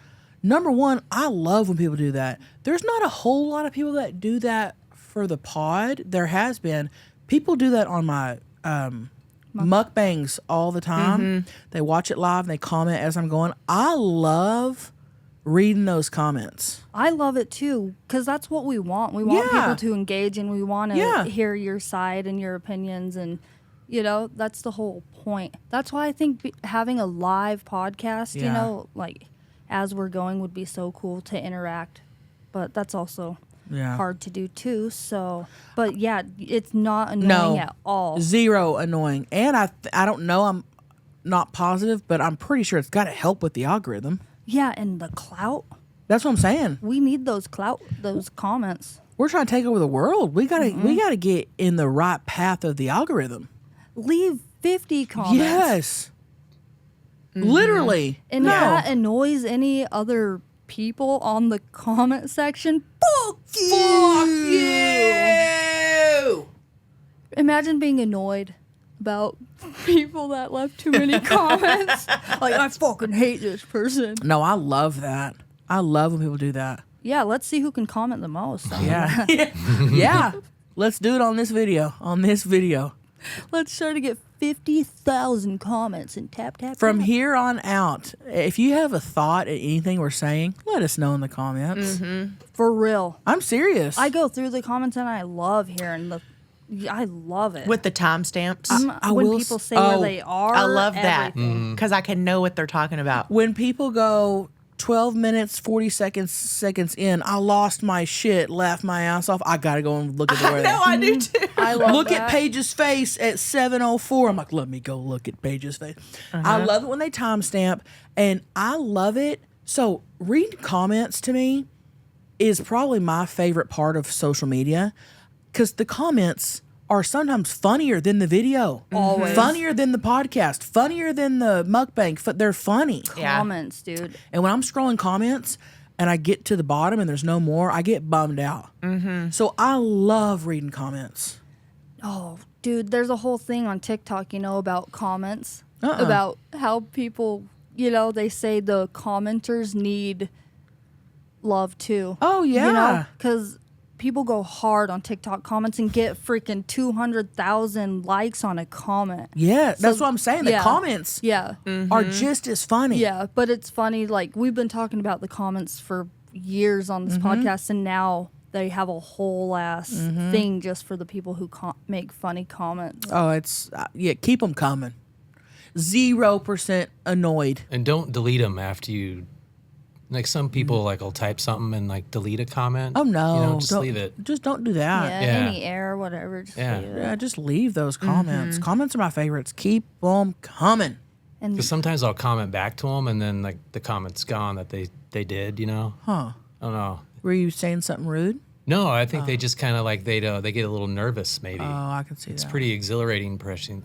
Number one, I love when people do that. There's not a whole lot of people that do that for the pod. There has been. People do that on my mukbangs all the time. They watch it live and they comment as I'm going. I love reading those comments. I love it too, because that's what we want. We want people to engage, and we want to hear your side and your opinions, and that's the whole point. That's why I think having a live podcast, like as we're going, would be so cool to interact. But that's also hard to do too. So, but yeah, it's not annoying at all. Zero annoying. And I don't know. I'm not positive, but I'm pretty sure it's got to help with the algorithm. Yeah, and the clout. That's what I'm saying. We need those comments. We're trying to take over the world. We gotta get in the right path of the algorithm. Leave 50 comments. Yes. Literally. And if that annoys any other people on the comment section, fuck you. Imagine being annoyed about people that left too many comments. Like, I fucking hate this person. No, I love that. I love when people do that. Yeah, let's see who can comment the most. Yeah. Yeah. Let's do it on this video. Let's try to get 50,000 comments and tap. From here on out, if you have a thought at anything we're saying, let us know in the comments. For real. I'm serious. I go through the comments and I love hearing I love it. With the timestamps. When people say where they are. I love that everything. because I can know what they're talking about. When people go 12 minutes, 40 seconds in, I lost my shit, laughed my ass off. I got to go and look at where I do too. I love look that. at Paige's face at 7:04. I'm like, let me go look at Paige's face. I love it when they timestamp, and I love it. So reading comments to me is probably my favorite part of social media, because the comments are sometimes funnier than the video. Always. Funnier than the podcast. Funnier than the mukbang. They're funny. Comments, dude. And when I'm scrolling comments and I get to the bottom and there's no more, I get bummed out. So I love reading comments. Oh, dude, there's a whole thing on TikTok, about comments. About how people, they say the commenters need love too. Oh, yeah. Because people go hard on TikTok comments and get freaking 200,000 likes on a comment. Yeah, that's what I'm saying. The comments are just as funny. Yeah, but it's funny. Like, we've been talking about the comments for years on this podcast, and now they have a whole ass thing just for the people who make funny comments. Oh, it's, keep them coming. 0% annoyed. And don't delete them after you. Like some people will type something and delete a comment. Oh no, just leave it. Just don't do that. Any error, whatever. Just leave it. Yeah, just leave those comments. Comments are my favorites. Keep them coming. Because sometimes I'll comment back to them and then the comment's gone that they did. Huh? I don't know. Were you saying something rude? No, I think they just kind of like they get a little nervous. Maybe. Oh, I can see It's that. pretty exhilarating pressing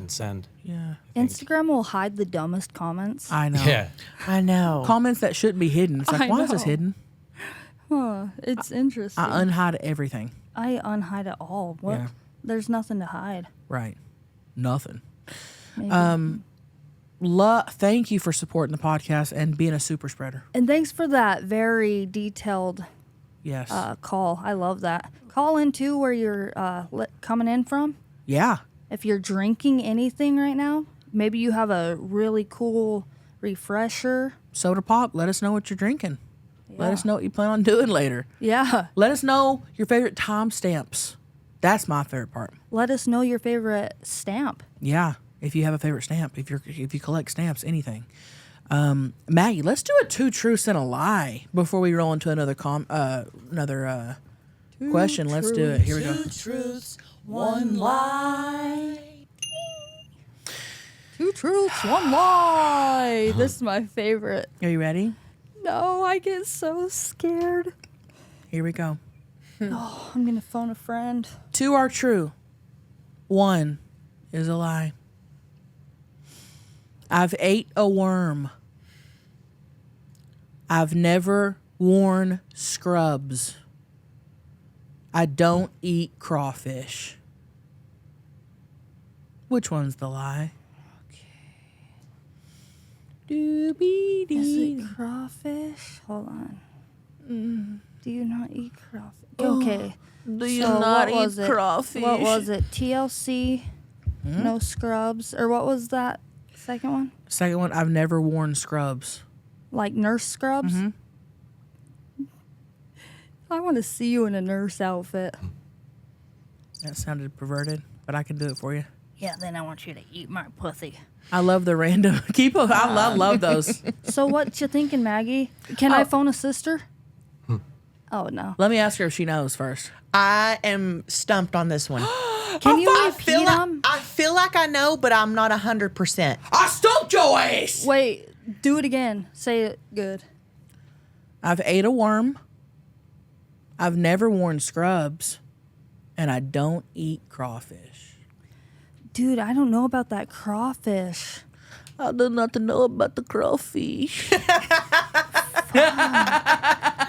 send. Yeah. Instagram will hide the dumbest comments. I know. Yeah. I know. Comments that shouldn't be hidden. It's like, I why is this know. hidden? Huh, it's interesting. I unhide everything. I unhide it all. What? Yeah. There's nothing to hide. Right. Nothing. Maybe. Thank you for supporting the podcast and being a super spreader. And thanks for that very detailed Yes. call. I love that. Call in too where you're coming in from. yeah. If you're drinking anything right now, maybe you have a really cool refresher. Soda pop. Let us know what you're drinking. Let Yeah. us know what you plan on doing later. Yeah. Let us know your favorite timestamps. That's my favorite part. Let us know your favorite stamp. Yeah. If you have a favorite stamp, if you collect stamps, anything. Maggie, let's do a 2 truths and a lie before we roll into another question. Let's do it. Here we go. 2 truths, 1 lie. 2 truths, 1 lie. This is my favorite. Are you ready? No, I get so scared. Here we go. Oh, I'm going to phone a friend. 2 are true. 1 is a lie. I've ate a worm. I've never worn scrubs. I don't eat crawfish. Which one's the lie? Is Doobie-dee. it crawfish? Hold on. Do you not eat crawfish? Okay. Do you So not what was eat it? crawfish? What was it? TLC, no scrubs, or what was that second one? Second one, I've never worn scrubs. Like nurse scrubs? I want to see you in a nurse outfit. That sounded perverted, but I can do it for you. Yeah, then I want you to eat my pussy. I love the random. I love those. So what you thinking, Maggie? Can I phone a sister? Oh, no. Let me ask her if she knows first. I am stumped on this one. Can you I repeat feel like, them? I feel like I know, but I'm not 100%. I stumped your ass! Wait, do it again. Say it good. I've ate a worm. I've never worn scrubs. And I don't eat crawfish. Dude, I don't know about that crawfish. I do not know about the crawfish.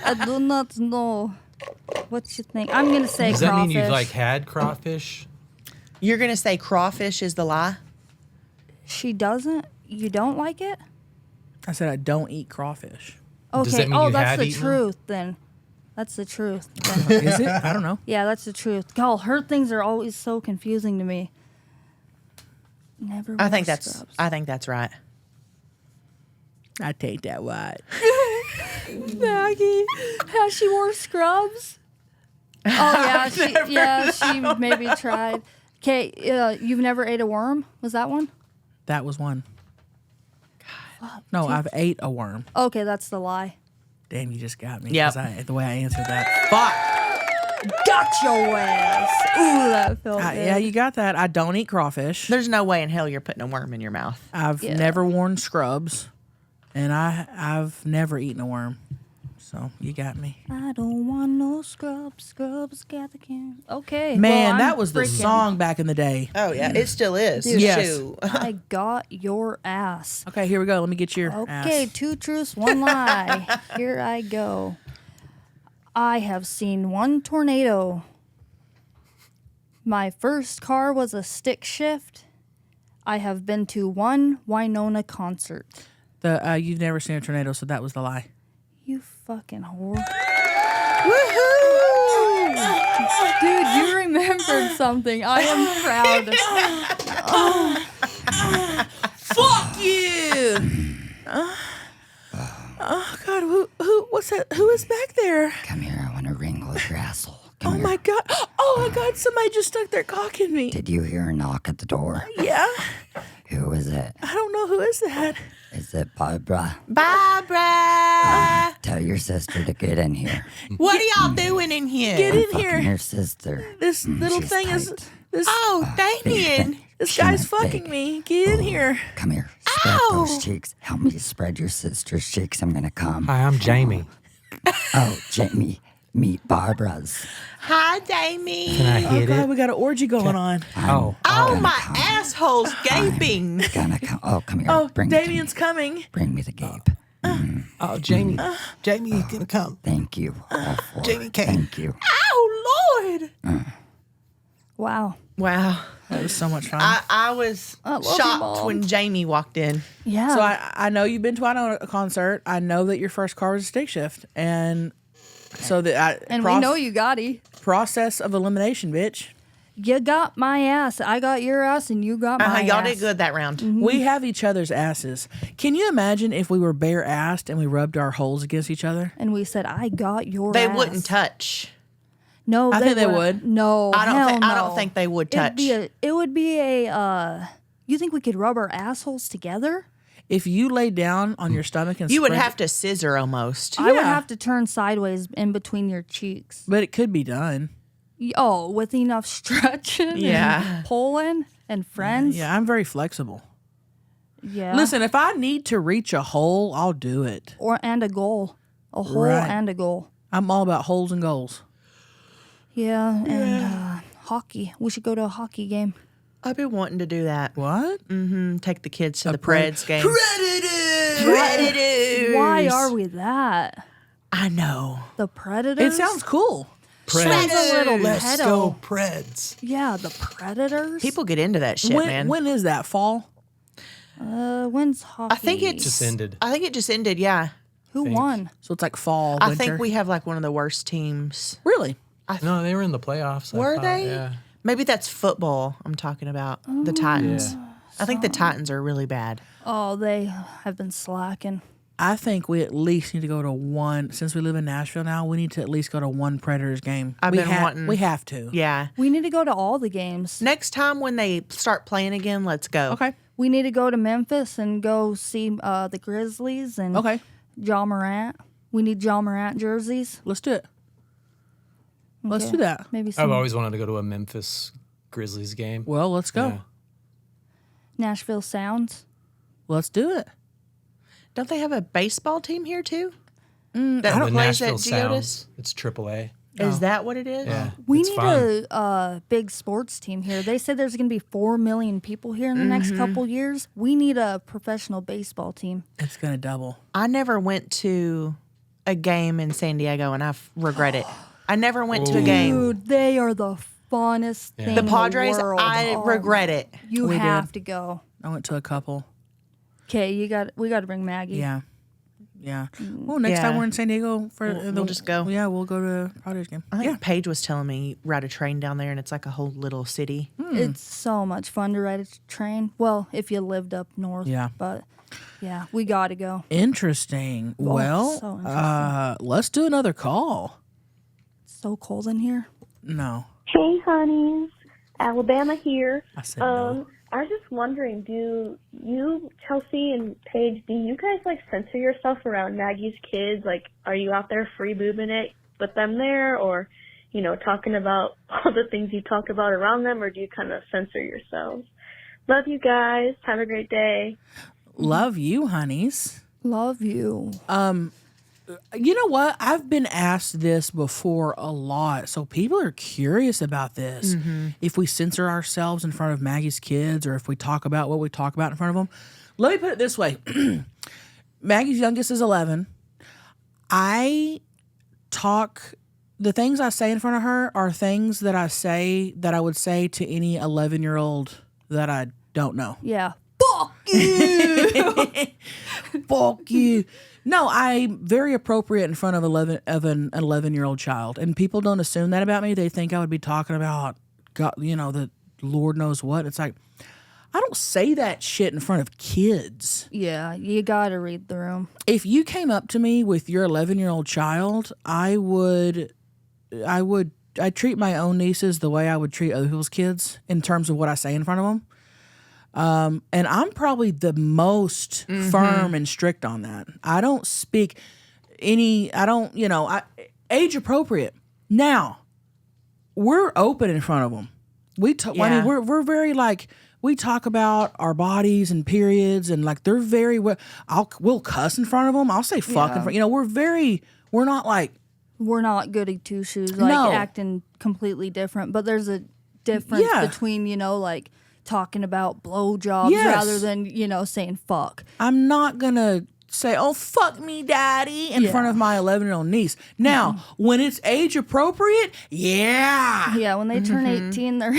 I do not know. What you think? I'm going to say Does that crawfish. mean you've like had crawfish? You're going to say crawfish is the lie? She doesn't? You don't like it? I said I don't eat crawfish. Okay. Does that mean you that's had the eaten them? truth then. That's the truth. Then. Is it? I don't know. Yeah, that's the truth. God, her things are always so confusing to me. Never. I wore think that's scrubs. right. I take that white. Maggie. Has she wore scrubs? Oh yeah, she maybe tried. Okay, you've never ate a worm? Was that one? That was one. No, I've ate a worm. Okay, that's the lie. Damn, you just got me. Yep. 'Cause the way I answered that. Fuck. Got your ass. Ooh, that felt good. Yeah, you got that. I don't eat crawfish. There's no way in hell you're putting a worm in your mouth. I've never worn scrubs. And I've never eaten a worm. So you got me. I don't want no scrubs. Scrubs got the can. Okay. Man, well, that I'm was the freaking- song back in the day. Oh, yeah. It still is. Dude, Yes. Shoot. I got your ass. Okay, here we go. Let me get your Okay, ass. 2 truths, 1 lie. Here I go. I have seen 1 tornado. My first car was a stick shift. I have been to 1 Winona concert. You've never seen a tornado, so that was the lie. You fucking whore. Woohoo! Dude, you remembered something. I am proud. Fuck you! Oh God, what's that? Who is back there? Come here, I want to wrangle your asshole. Oh my God! Oh my God! Somebody just stuck their cock in me. Did you hear a knock at the door? Yeah. Who is it? I don't know who is that. Is it Barbara? Barbara! Tell your sister to get in here. What are y'all doing in here? Get in Fucking here. your sister. This little she's thing is tight. this. Oh, Damien. This She guy's went fucking big. me. Get in here. Come here. Spread Ow! those cheeks. Help me spread your sister's cheeks. I'm gonna come. Hi, I'm Jamie. Oh, Jamie. Meet Barbara's. Hi, Damie. Can I hit God, it? we got an orgy going on. Oh. Oh, my asshole's gaping. Gonna come. Oh, come here. Oh, Bring me to Damien's me. coming. Bring me the gape. Oh, Jamie. Jamie's gonna come. Thank you. All four. Jamie came. Thank you. Oh, Lord. Wow. Wow. That was so much fun. I was love you, shocked Mom. when Jamie walked in. Yeah. So I know you've been to a concert. I know that your first car was a stick shift, and so that and we know you got it. process of elimination, bitch. You got my ass. I got your ass, and you got my Y'all ass. did good that round. We have each other's asses. Can you imagine if we were bare assed and we rubbed our holes against each other? And we said, I got your They ass. wouldn't touch. No, I think they wouldn't. would. No, I hell no. don't think they would touch. It would be a. You think we could rub our assholes together? If you lay down on your stomach and You would spread- have to scissor almost. I would Yeah. have to turn sideways in between your cheeks. but it could be done. Oh, with enough stretching, Yeah. and pulling, and friends. Yeah, I'm very flexible. Yeah. Listen, if I need to reach a hole, I'll do it. And a goal, a hole Right. and a goal. I'm all about holes and goals. Yeah, and hockey. We should go to a hockey game. I've been wanting to do that. What? Take the kids to the Pred- Preds game. Predators. Why are we that? I know. The Predators? It sounds cool. Sounds a little Let's pedo. go Preds. Yeah, the Predators. People get into that shit, man. When is that? Fall? When's hockey? I think it's Just ended. I think it just ended. Yeah. Who won? So it's like fall, I winter? think we have like one of the worst teams. Really? No, they were in the playoffs. I Were thought, they? Yeah. Maybe that's football. I'm talking about the Titans. Yeah. I think the Titans are really bad. Oh, they have been slacking. I think we at least need to go to one. Since we live in Nashville now, we need to at least go to one Predators game. I've been wanting- We have to. Yeah. We need to go to all the games. Next time when they start playing again, let's go. Okay. We need to go to Memphis and go see the Grizzlies and Okay. John Morant. We need John Morant jerseys. Let's do it. Let's Okay. do that. Maybe some I've always wanted to go to a Memphis Grizzlies game. Well, let's go. Yeah. Nashville Sounds. Let's do it. Don't they have a baseball team here too? I That The plays at Nashville Geodis? Sounds. It's AAA. Is that what it is? Yeah. We it's need fun. a big sports team here. They said there's going to be 4 million people here in the next couple years. We need a professional baseball team. It's gonna double. I never went to a game in San Diego and I regret it. I never went to a game. Dude, they are the funnest thing The in Padres, the world. I Oh, regret it. You We have did. to go. I went to a couple. Okay, we got to bring Maggie. Yeah. Yeah. Well, next time Yeah. we're in San Diego for We'll just go. Yeah, we'll go to Padres game. I think Yeah. Paige was telling me you ride a train down there and it's like a whole little city. It's so much fun to ride a train. Well, if you lived up north. Yeah. But yeah, we got to go. Interesting. Oh, Well, so interesting. let's do another call. It's so cold in here. No. Hey, honeys. Alabama here. I said no. I was just wondering, do you, Chelsea and Paige, do you guys like censor yourself around Maggie's kids? Like, are you out there free boobing it with them there, or, you know, talking about all the things you talk about around them, or do you kind of censor yourselves? Love you guys. Have a great day. Love you, honeys. Love you. You know what? I've been asked this before a lot, so people are curious about this. If we censor ourselves in front of Maggie's kids, or if we talk about what we talk about in front of them. Let me put it this way: Maggie's youngest is 11. I talk. The things I say in front of her are things that I say that I would say to any 11-year-old that I don't know. Yeah. Fuck you. Fuck you. No, I'm very appropriate in front of an 11-year-old child, and people don't assume that about me. They think I would be talking about, God, you know, the Lord knows what. It's like, I don't say that shit in front of kids. Yeah, you got to read the room. If you came up to me with your 11-year-old child, I'd treat my own nieces the way I would treat other people's kids in terms of what I say in front of them. And I'm probably the most firm and strict on that. I don't speak age appropriate. Now, we're open in front of them. I mean, we're very like, we talk about our bodies and periods and like they're very, we'll cuss in front of them. I'll say fuck in front, we're not like, we're not goody two shoes, like No. acting completely different. But there's a difference Yeah. between, like talking about blowjobs Yes. rather than, saying fuck. I'm not going to say, oh, fuck me, daddy, in front of my 11-year-old niece. Now, when it's age appropriate, yeah. Yeah, when they turn 18, they're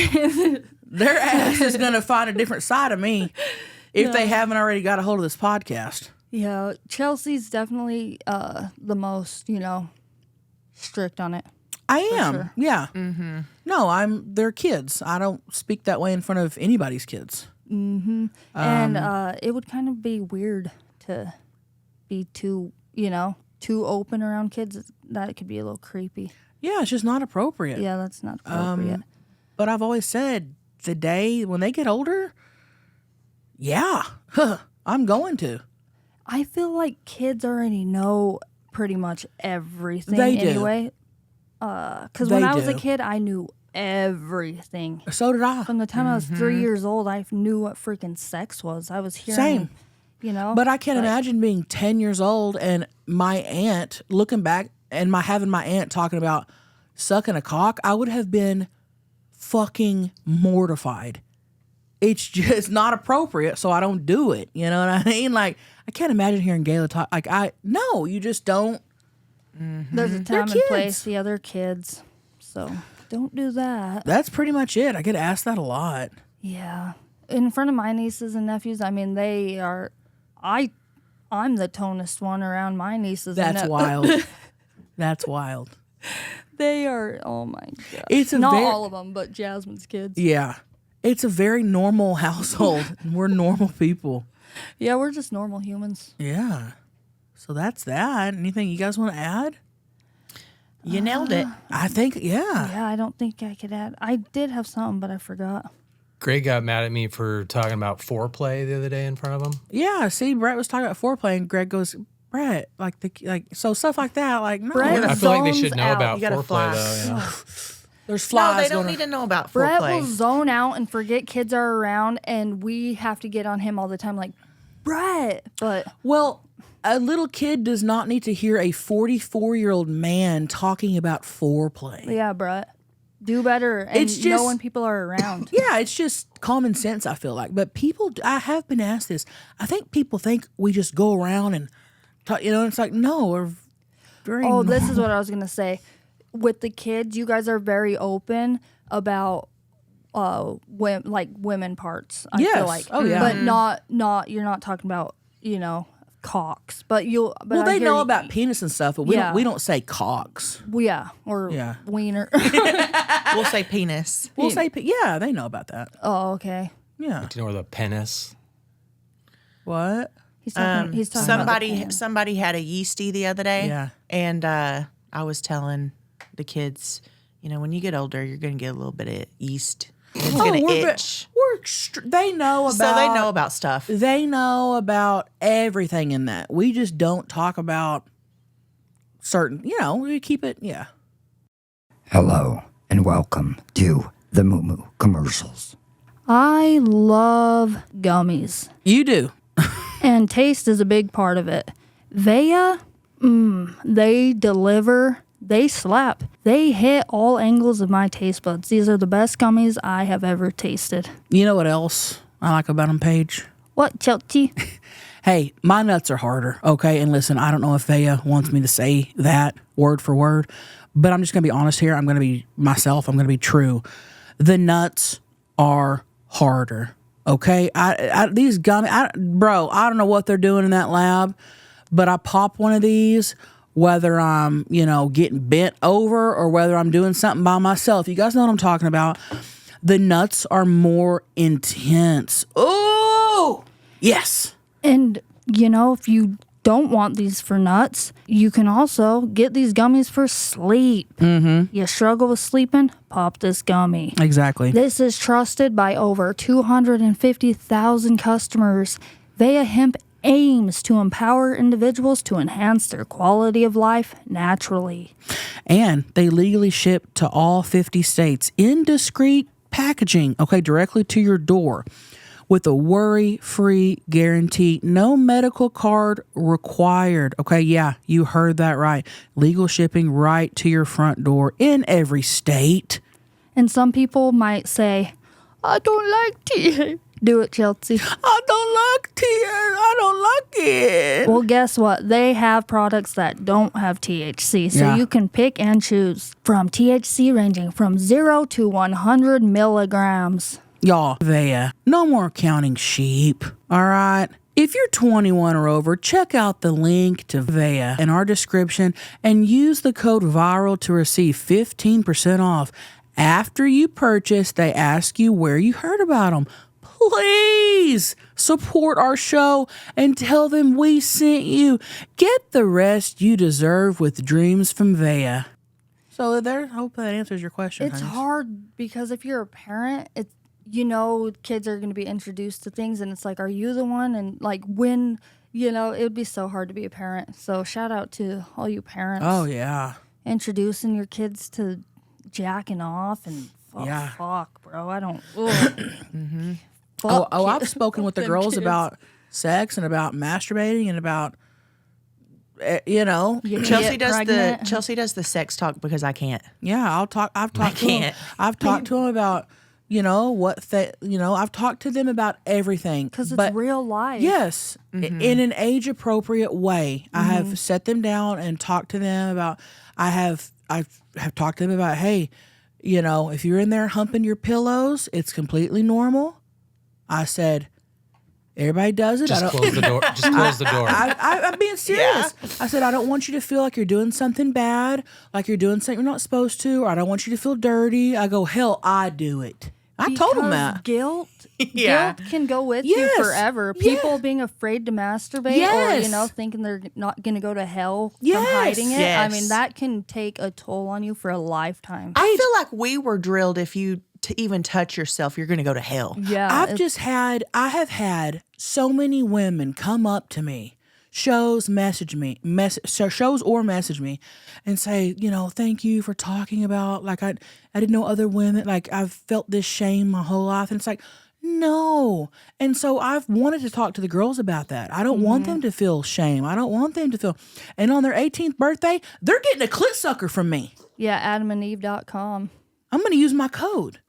Their ass is going to find a different side of me if they haven't already got a hold of this podcast. Yeah, Chelsea's definitely the most, strict on it. I am. sure. Yeah. No, they're kids. I don't speak that way in front of anybody's kids. And it would kind of be weird to be too open around kids. That could be a little creepy. Yeah, it's just not appropriate. Yeah, that's not appropriate. But I've always said the day when they get older, yeah, I'm going to. I feel like kids already know pretty much everything They do. anyway. Because They when I was a do. kid, I knew everything. So did I. From the time I was 3 years old, I knew what freaking sex was. I was hearing, Same. But I can't imagine being 10 years old and my aunt looking back and having my aunt talking about sucking a cock. I would have been fucking mortified. It's just not appropriate, so I don't do it. You know what I mean? Like, I can't imagine hearing Gayla talk. Like, no, you just don't. There's a They're time and kids. place. Yeah, they're kids. So don't do that. That's pretty much it. I get asked that a lot. Yeah. In front of my nieces and nephews, I mean, they are. I'm the tonest one around my nieces. That's and wild. That's wild. They are. Oh my god. It's a not very- all of them, but Jasmine's kids. Yeah. It's a very normal household. And we're normal people. Yeah, we're just normal humans. Yeah. So that's that. Anything you guys want to add? You nailed it. I think, yeah. Yeah, I don't think I could add. I did have something, but I forgot. Greg got mad at me for talking about foreplay the other day in front of him. Yeah. See, Brett was talking about foreplay, and Greg goes, Brett, so stuff like that, like, no. Brett I feel like they zones should know out. about You gotta foreplay, fly. though. You know? There's No, flies. they don't going need to know about Brett foreplay. will zone out and forget kids are around, and we have to get on him all the time, like, Brett. But Well, a little kid does not need to hear a 44-year-old man talking about foreplay. yeah, Brett, do better and It's just- know when people are around. Yeah, it's just common sense, I feel like. But people, I have been asked this. I think people think we just go around and talk, it's like, no, we're very Oh, this is what I was gonna say. With the kids, you guys are very open about women parts. I Yes. feel like. Oh, yeah. But not you're not talking about cocks. But you'll. But Well, I they hear know you- about penis and stuff, but Yeah. we don't say cocks. Yeah, or Yeah. wiener. We'll say penis. We'll say, yeah, they know about that. Oh, okay. Yeah. Do you know where the penis? What? He's talking. He's talking about the pan. Somebody had a yeasty the other day. Yeah. And I was telling the kids, when you get older, you're going to get a little bit of yeast. It's going to itch. They know about. So they know about stuff. They know about everything in that. We just don't talk about certain. We keep it. Yeah. Hello and welcome to the Moo Moo commercials. I love gummies, You do. and taste is a big part of it. Vea, they deliver. They slap. They hit all angles of my taste buds. These are the best gummies I have ever tasted. You know what else I like about them, Paige? What, Chelcie? Hey, my nuts are harder, okay? And listen, I don't know if Vea wants me to say that word for word, but I'm just going to be honest here. I'm going to be myself. I'm going to be true. The nuts are harder, okay? These gummies, bro, I don't know what they're doing in that lab, but I pop one of these, whether I'm, getting bent over or whether I'm doing something by myself. You guys know what I'm talking about. The nuts are more intense. Oh, yes. And, if you don't want these for nuts, you can also get these gummies for sleep. Mm-hmm. You struggle with sleeping? Pop this gummy. Exactly. This is trusted by over 250,000 customers. Vea Hemp aims to empower individuals to enhance their quality of life naturally. And they legally ship to all 50 states in discreet packaging, okay, directly to your door. with a worry-free guarantee. No medical card required. Okay, yeah, you heard that right. Legal shipping right to your front door in every state. And some people might say, I don't like tea. Do it, Chelsea. I don't like tea. I don't like it. Well, guess what? They have products that don't have THC. So Yeah. you can pick and choose from THC ranging from 0 to 100 milligrams. Y'all, Vea, no more counting sheep, all right? If you're 21 or over, check out the link to Vea in our description and use the code VIRAL to receive 15% off. After you purchase, they ask you where you heard about them. Please support our show and tell them we sent you. Get the rest you deserve with dreams from Vea. So there, I hope that answers your question. It's honeys. hard because if you're a parent, it's, you know, kids are going to be introduced to things and it's like, are you the one? And like when, you know, it would be so hard to be a parent. So shout out to all you parents. Oh, yeah. Introducing your kids to jacking off and Yeah. fuck, bro. I don't. Mm-hmm. Oh, I've spoken with the girls about sex and about masturbating and about, you know. Chelsea does the sex talk because I can't. Yeah, I've talked to them. I've talked to them about, you know, I've talked to them about everything. Because it's real life. Yes, in an age appropriate way. I have set them down and talked to them about. I've talked to them about, hey, you know, if you're in there humping your pillows, it's completely normal. I said, everybody does it. Just close the door. Just close the door. I'm being serious. Yeah. I said, I don't want you to feel like you're doing something bad, like you're doing something you're not supposed to, or I don't want you to feel dirty. I go, hell, I do it. I told them that. Guilt Yeah. can go with Yes. you forever. People being afraid to masturbate or, Yes. you know, thinking they're not going to go to hell Yes. from hiding it. I Yes. mean, that can take a toll on you for a lifetime. I feel like we were drilled if you to even touch yourself, you're going to go to hell. Yeah. I have had so many women come up to me, shows or message me and say, you know, thank you for talking about, like, I didn't know other women, like, I've felt this shame my whole life. And it's like, no. And so I've wanted to talk to the girls about that. I don't want them to feel shame. I don't want them to feel, and on their 18th birthday, they're getting a clit sucker from me. Yeah, adamandeve.com. I'm going to use my code.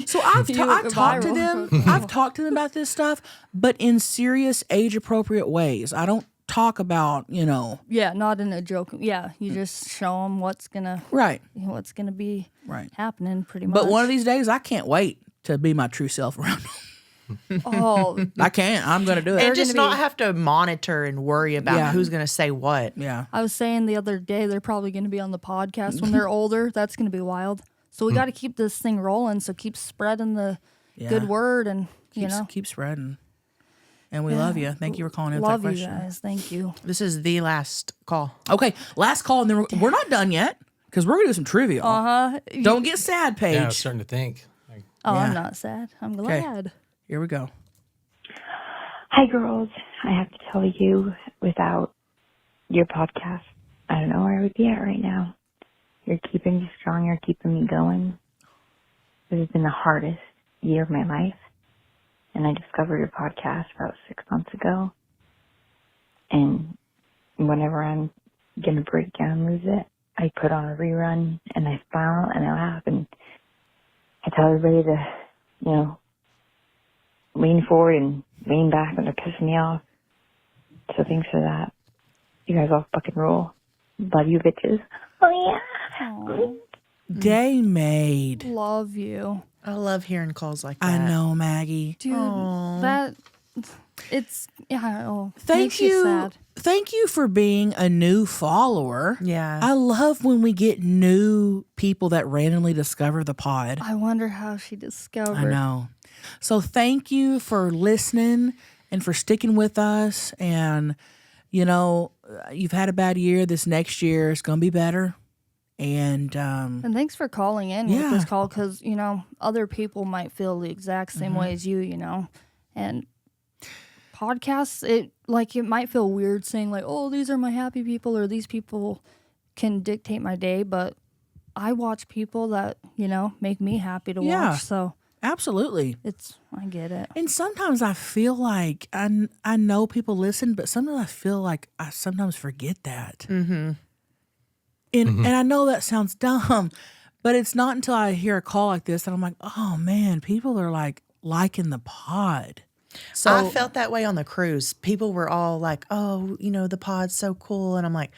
So I've talked to them. I've talked to them about this stuff, but in serious, age-appropriate ways. I don't talk about, you know. Yeah, not in a joke. Yeah, you just show them what's gonna be happening pretty much. But one of these days, I can't wait to be my true self around them. Oh, I can't. I'm going to do it. And just not have to monitor and worry about who's going to say what. Yeah. I was saying the other day, they're probably going to be on the podcast when they're older. That's going to be wild. So we got to keep this thing rolling. So keep spreading the good word and, keep spreading. And we love you. Thank you for calling in with love that you question. guys. Thank you. This is the last call. Okay, last call, and then we're not done yet because we're going to do some trivia. Don't get sad, Paige. Yeah, I was starting to think. Like, I'm not sad. I'm glad. Here we go. Hi, girls. I have to tell you, without your podcast, I don't know where I would be at right now. You're keeping me strong. You're keeping me going. This has been the hardest year of my life. And I discovered your podcast about 6 months ago. And whenever I'm going to break down and lose it, I put on a rerun and I smile and I laugh. And I tell everybody to, you know, lean forward and lean back when they're pissing me off. So thanks for that. You guys all fucking rule. Love you, bitches. Oh, yeah. Aww. Day made. Love you. I love hearing calls like that. I know, Maggie. Dude, it's, Thank makes you. sad. Thank you for being a new follower. Yeah. I love when we get new people that randomly discover the pod. I wonder how she discovered. I know. So thank you for listening and for sticking with us. And, you know, you've had a bad year. This next year is going to be better. And thanks for calling in with this call because, you know, other people might feel the exact same way as you know. And podcasts, it might feel weird saying like, oh, these are my happy people or these people can dictate my day. But I watch people that, you know, make me happy to watch. So Absolutely. I get it. And sometimes I feel like I know people listen, but sometimes I feel like I sometimes forget that. Mm-hmm. And I know that sounds dumb, but it's not until I hear a call like this that I'm like, oh man, people are like liking the pod. So I felt that way on the cruise. People were all like, oh, the pod's so cool. And I'm like,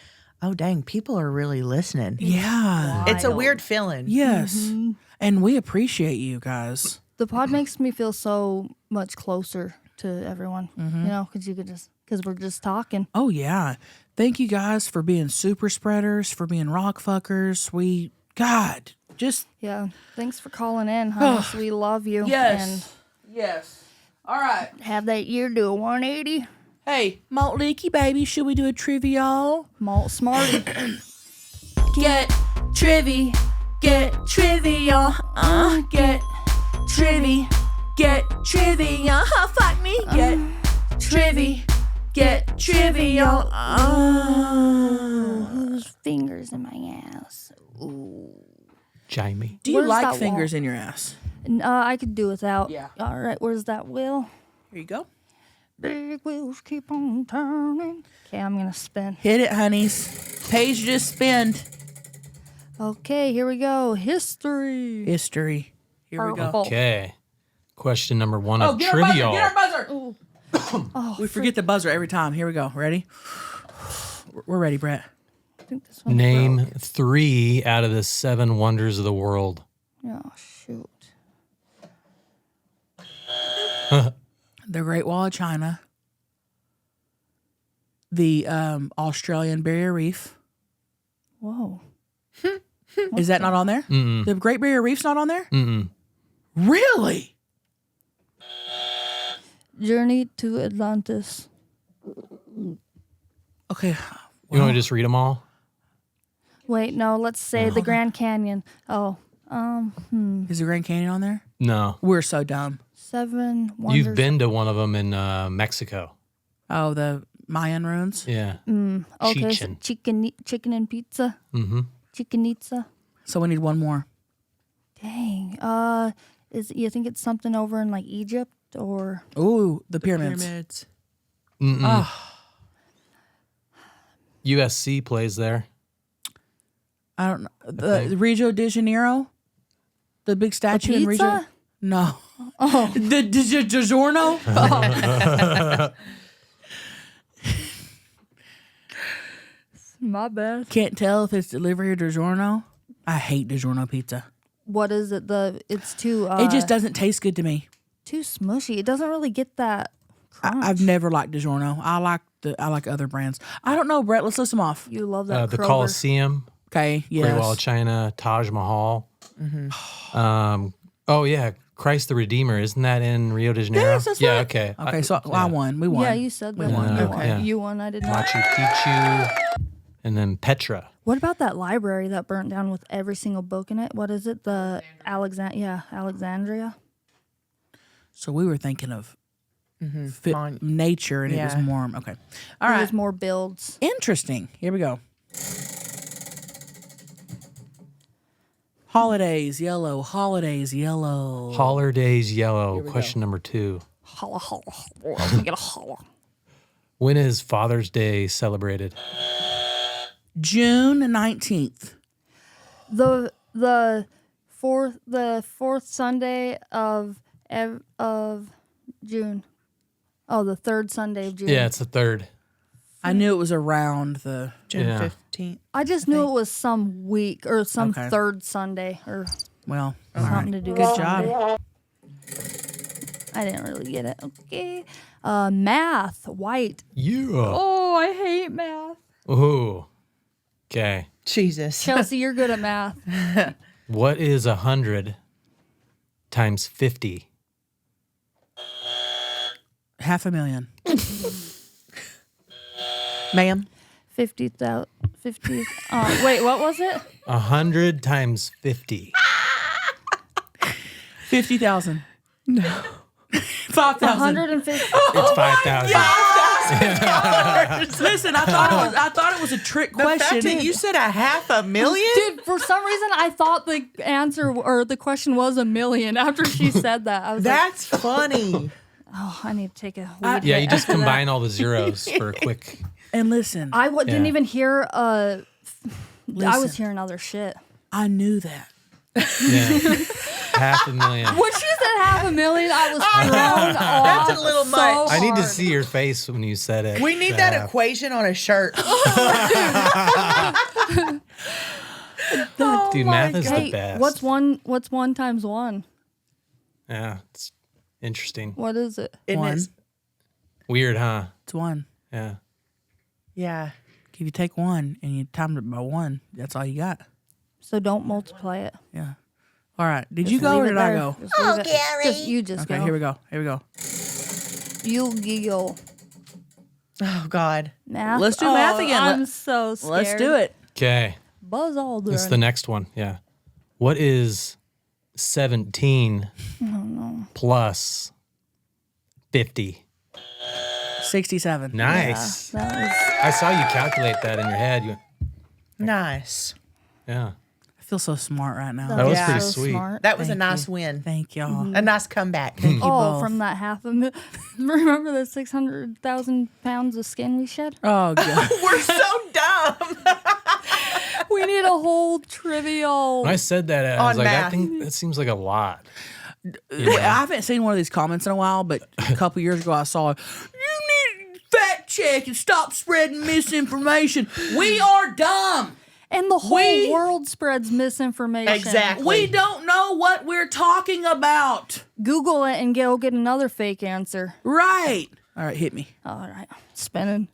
oh, dang, people are really listening. yeah, It's a weird feeling. yes, and we appreciate you guys. The pod makes me feel so much closer to everyone, because we're just talking. Oh yeah, thank you guys for being super spreaders, for being rock fuckers. Yeah. Thanks for calling in, Hunnis. We love you. Yes. All right. And have that year do a 180. Hey, Malt Leaky baby, should we do a Trivi-yall? Malt Smarty. Get Trivi, get Trivi-yall, get Trivi-yall, fuck me, get Trivi-yall, Whose fingers in my ass? Jamie. Do you Where's like that fingers wall? in your ass? I could do without. Yeah. All right, where's that wheel? Here you go. Big wheels keep on turning. Okay, I'm going to spin. Hit it, honeys. Paige just spinned. Okay, here we go. History. History. Here we go. Purple. Okay. Question number 1 of Get our buzzer, Trivi-yall. get our buzzer. Oh, We forget the buzzer every time. Here we go. Ready? We're ready, Brett. I think this one's Name broke. 3 out of the 7 wonders of the world. Oh, shoot. The Great Wall of China. The Australian Barrier Reef. Whoa. Is that not on there? Mm-mm. The Great Barrier Reef's not on there? Mm-mm. Really? Journey to Atlantis. Okay. You want me to just read them all? Wait, no, let's say the Grand Canyon. Oh, Is the Grand Canyon on there? No. We're so dumb. 7 wonders. You've been to one of them in Mexico. Oh, the Mayan ruins? Yeah. Okay, so Chichen. chicken and pizza. Mm-hmm. Chickenitza. So we need one more. Dang. You think it's something over in like Egypt or? Ooh, the pyramids. Mm-mm. Oh, USC plays there. I don't know. The Rio de Janeiro? The big statue in Rio? pizza? No. Oh. The DiGiorno? My bad. Can't tell if it's delivery or DiGiorno. I hate DiGiorno pizza. What is it? It's too. It just doesn't taste good to me. too smushy. It doesn't really get that crunch. I've never liked DiGiorno. I like other brands. I don't know, Brett. Let's list them off. You love that. The Kroger. Coliseum, Okay. Yes. Great Wall of China, Taj Mahal. Oh yeah, Christ the Redeemer. Isn't that in Rio de Janeiro? Yes, that's yeah. right. Okay. Okay. So I won. We won. Yeah, you said that We one. won. You Okay. won. You won. I did not. Machu Picchu, and then Petra. What about that library that burnt down with every single book in it? What is it? The Alexandria. So we were thinking of nature, and it was Yeah. more okay. All There right. was more builds. Interesting. Here we go. Holidays yellow. Holidays yellow. Holidays yellow. Question number 2. Holla, holla, holla. I'm gonna get a holla. When is Father's Day celebrated? June 19th. The fourth Sunday of June. Oh, the third Sunday of June. Yeah, it's the 3rd. I knew it was around the. June Yeah. 15th. I just knew it was some week or some Okay. third Sunday or Well, all something right. to do. Good with job. Sunday. I didn't really get it. Okay. Math, white. Yeah. Oh, I hate math. Ooh. Okay. Jesus. Chelsea, you're good at math. What is 100 times 50? 500,000. Ma'am. 50,000. Wait, what was it? 100 times 50. 50,000. No. 5,000. 150. It's 5,000. Listen, I thought it was a trick The fact question. that you said $500,000? Dude, for some reason, I thought the answer or the question was $1 million after she said that. I was That's funny. like, oh, I need to take a weed Yeah, hit you just after that. combine all the zeros for a quick. And listen, I didn't Yeah. even hear. I was Listen. hearing other shit. I knew that. Yeah. $500,000. When she said $500,000, I was thrown off. That's a little so much. I need to hard. see your face when you said it. We need that equation on a shirt. Dude, math is Hey, the best. what's one times one? Yeah, it's interesting. What is it? Isn't One. it? Weird, huh? It's 1. Yeah. Yeah. If you take 1 and you time it by 1, that's all you got. So don't multiply it. Yeah. All right. Did Just you go leave or it did I there. go? Just leave it. Just, you just Okay, go. here we go. Here we go. You giggle. Oh, God. Math. Let's do math again. I'm so scared. Let's do it. Okay. Buzz Aldrin. This is the next one. Yeah. What is 17 plus 50? 67. Nice. That was, I saw you calculate that in your head. You went, Nice. yeah. I feel so smart right now. That was Yeah. pretty so sweet. smart. That was a Thank nice you. win. Thank y'all. A nice comeback. Thank you Oh, both. from that remember the 600,000 pounds of skin we shed? Oh, God. We're so dumb. We need a whole Trivi-yall. When I said that, I was On like, math. that seems like a lot. I haven't seen one of these comments in a while, but a couple years ago I saw it. You need to fact check and stop spreading misinformation. We are dumb. And the whole We- world spreads misinformation. Exactly. We don't know what we're talking about. Google it and go get another fake answer. Right. All right, hit me. All right. Spinning.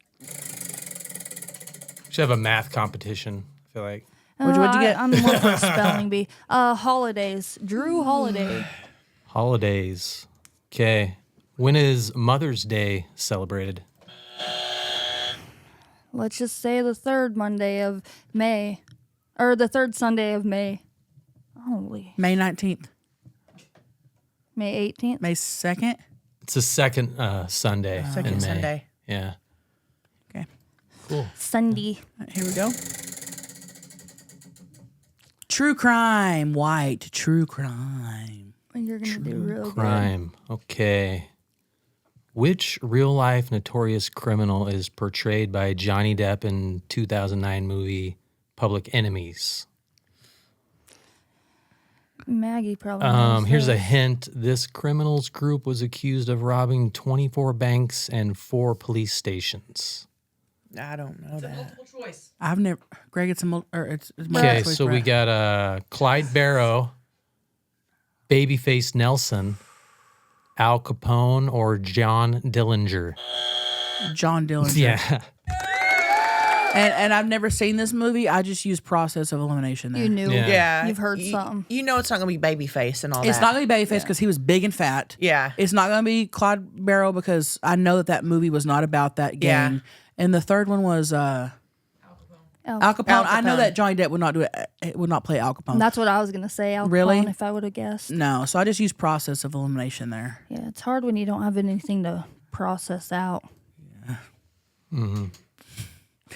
Should have a math competition, I feel like. What'd you get? I'm more for a spelling bee. Holidays. Drew Holiday. Holidays. Okay. When is Mother's Day celebrated? Let's just say the third Monday of May. Or the third Sunday of May. Holy. May 19th. May 18th? May 2nd. It's the second Sunday in Second May. Sunday. Yeah. Okay. Cool. Sunday. All right, here we go. True crime. White. True crime. You're going to do real good. Crime. Okay. Which real-life notorious criminal is portrayed by Johnny Depp in 2009 movie Public Enemies? Maggie probably knows Here's a this. hint. This criminals group was accused of robbing 24 banks and 4 police stations. I don't know that. I've never. Greg, it's a. It's multiple Okay, choice, so we Brett. got Clyde Barrow, Babyface Nelson, Al Capone, or John Dillinger. John Dillinger. Yeah. And I've never seen this movie. I just use process of elimination there. You knew. Yeah. Yeah. You've heard you, something. You know it's not going to be Babyface and all It's that. not going to be Babyface because he was big and fat. Yeah. It's not going to be Clyde Barrow because I know that movie was not about that gang. Yeah. And the third one was Al Capone. Al I know Capone. that Johnny Depp would not do it. Would not play Al Capone. That's what I was going to say. Al Really? Capone, if I would have guessed. No, so I just use process of elimination there. Yeah, it's hard when you don't have anything to process out. Yeah. Mm-hmm.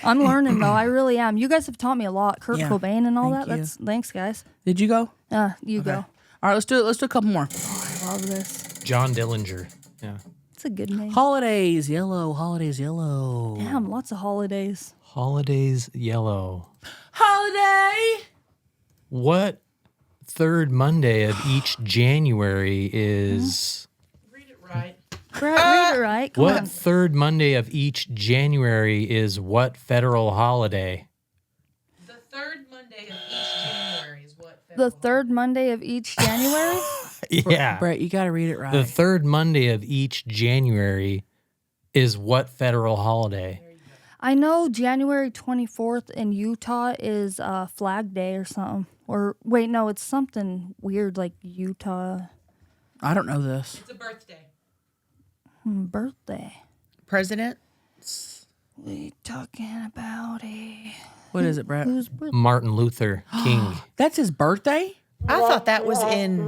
I'm learning though. I really am. You guys have taught me a lot. Kurt Yeah. Cobain and all Thank that. you. Thanks, guys. Did you go? You go. All right, let's do it. Let's do a couple more. I love this. John Dillinger. Yeah. It's a good name. Holidays yellow. Holidays yellow. Damn, lots of holidays. Holidays yellow. Holiday. What third Monday of each January is... Brett, read it right. Come What on. third Monday of each January is what federal holiday? The third Monday of each January is what? The third Monday of each January? Yeah. Brett, you got to read it right. The third Monday of each January is what federal holiday? I know January 24th in Utah is Flag Day or something. Or, wait, no, it's something weird like Utah I don't know this. It's a birthday. birthday. President? We talking about a... What is it, Brett? Whose birthday? Martin Luther King. That's his birthday? I thought that was in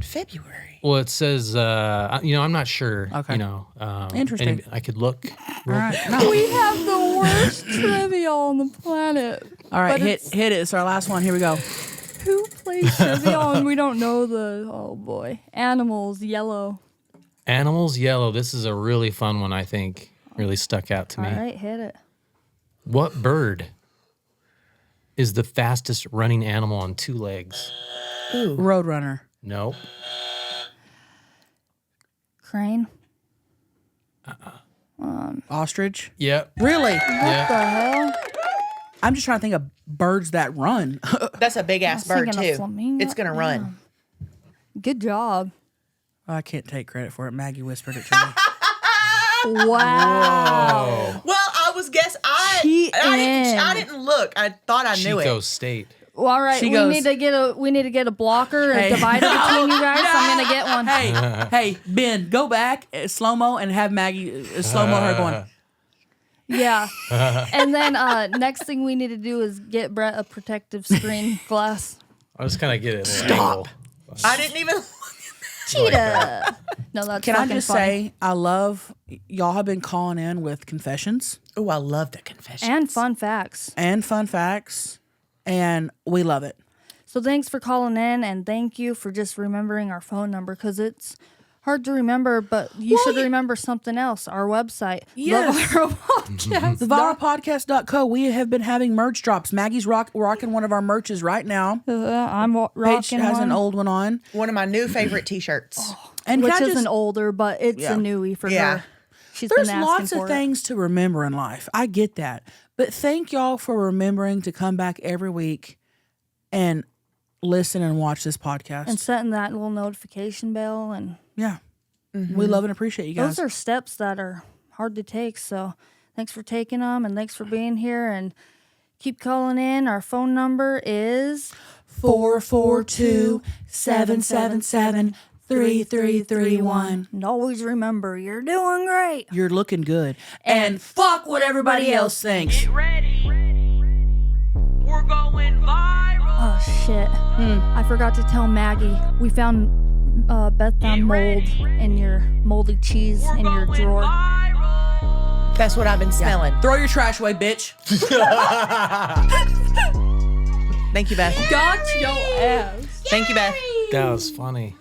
February. Well, it says, I'm not sure. Okay. Interesting. Interesting. I could look. All right. No. We have the worst Trivi-yall on the planet. All right, But hit it's- it. It's our last one. Here we go. Who plays Trivi-yall and we don't know the, oh boy. Animals, yellow. Animals yellow. This is a really fun one, I think. Really stuck out to All me. right, hit it. What bird is the fastest running animal on 2 legs? Roadrunner. Nope. Crane. Ostrich. Yep. Really? What the hell? I'm just trying to think of birds that run. That's a big ass I was bird thinking a too. flamingo. It's gonna run. Good job. I can't take credit for it. Maggie whispered it to me. Wow. Well, I was guess I Cheating. didn't look. I thought I knew Chico it. State. Well, all right, She we goes- need to get a blocker, a divider between you guys. I'm gonna get one. Hey, Ben, go back slow mo and have Maggie slow mo her going. Yeah. And then next thing we need to do is get Brett a protective screen glass. I was kind of get it. Stop. I didn't even. Cheetah. No, that's Can I fucking just funny. say I love y'all have been calling in with confessions Oh, I love the confession. And fun facts. and fun facts, and we love it. So thanks for calling in, and thank you for just remembering our phone number because it's hard to remember, but you should remember something else. Our website. Yes. The Viral Podcast. TheViralPodcast.co. We have been having merch drops. Maggie's rocking one of our merches right now. I'm Paige rocking has one, an old one on. One of my new favorite T-shirts. And which can I isn't just- older, but it's a newie for Yeah. her. She's There's been asking lots for of things to remember in life. I get that. But thank y'all for remembering to come back every week and listen and watch this podcast. and setting that little notification bell, and yeah. We love and appreciate you guys. those are steps that are hard to take. So thanks for taking them, and thanks for being here, and keep calling in. Our phone number is 442-777-3331. and always remember, you're doing great. You're looking good. And fuck what everybody else thinks. Get ready. We're going viral. Oh shit! I forgot to tell Maggie. We found Beth found mold in your moldy cheese We're in your going drawer. viral. That's what I've been smelling. Throw your trash away, bitch. Thank you, Beth. Got your ass. Thank you, Beth. That was funny.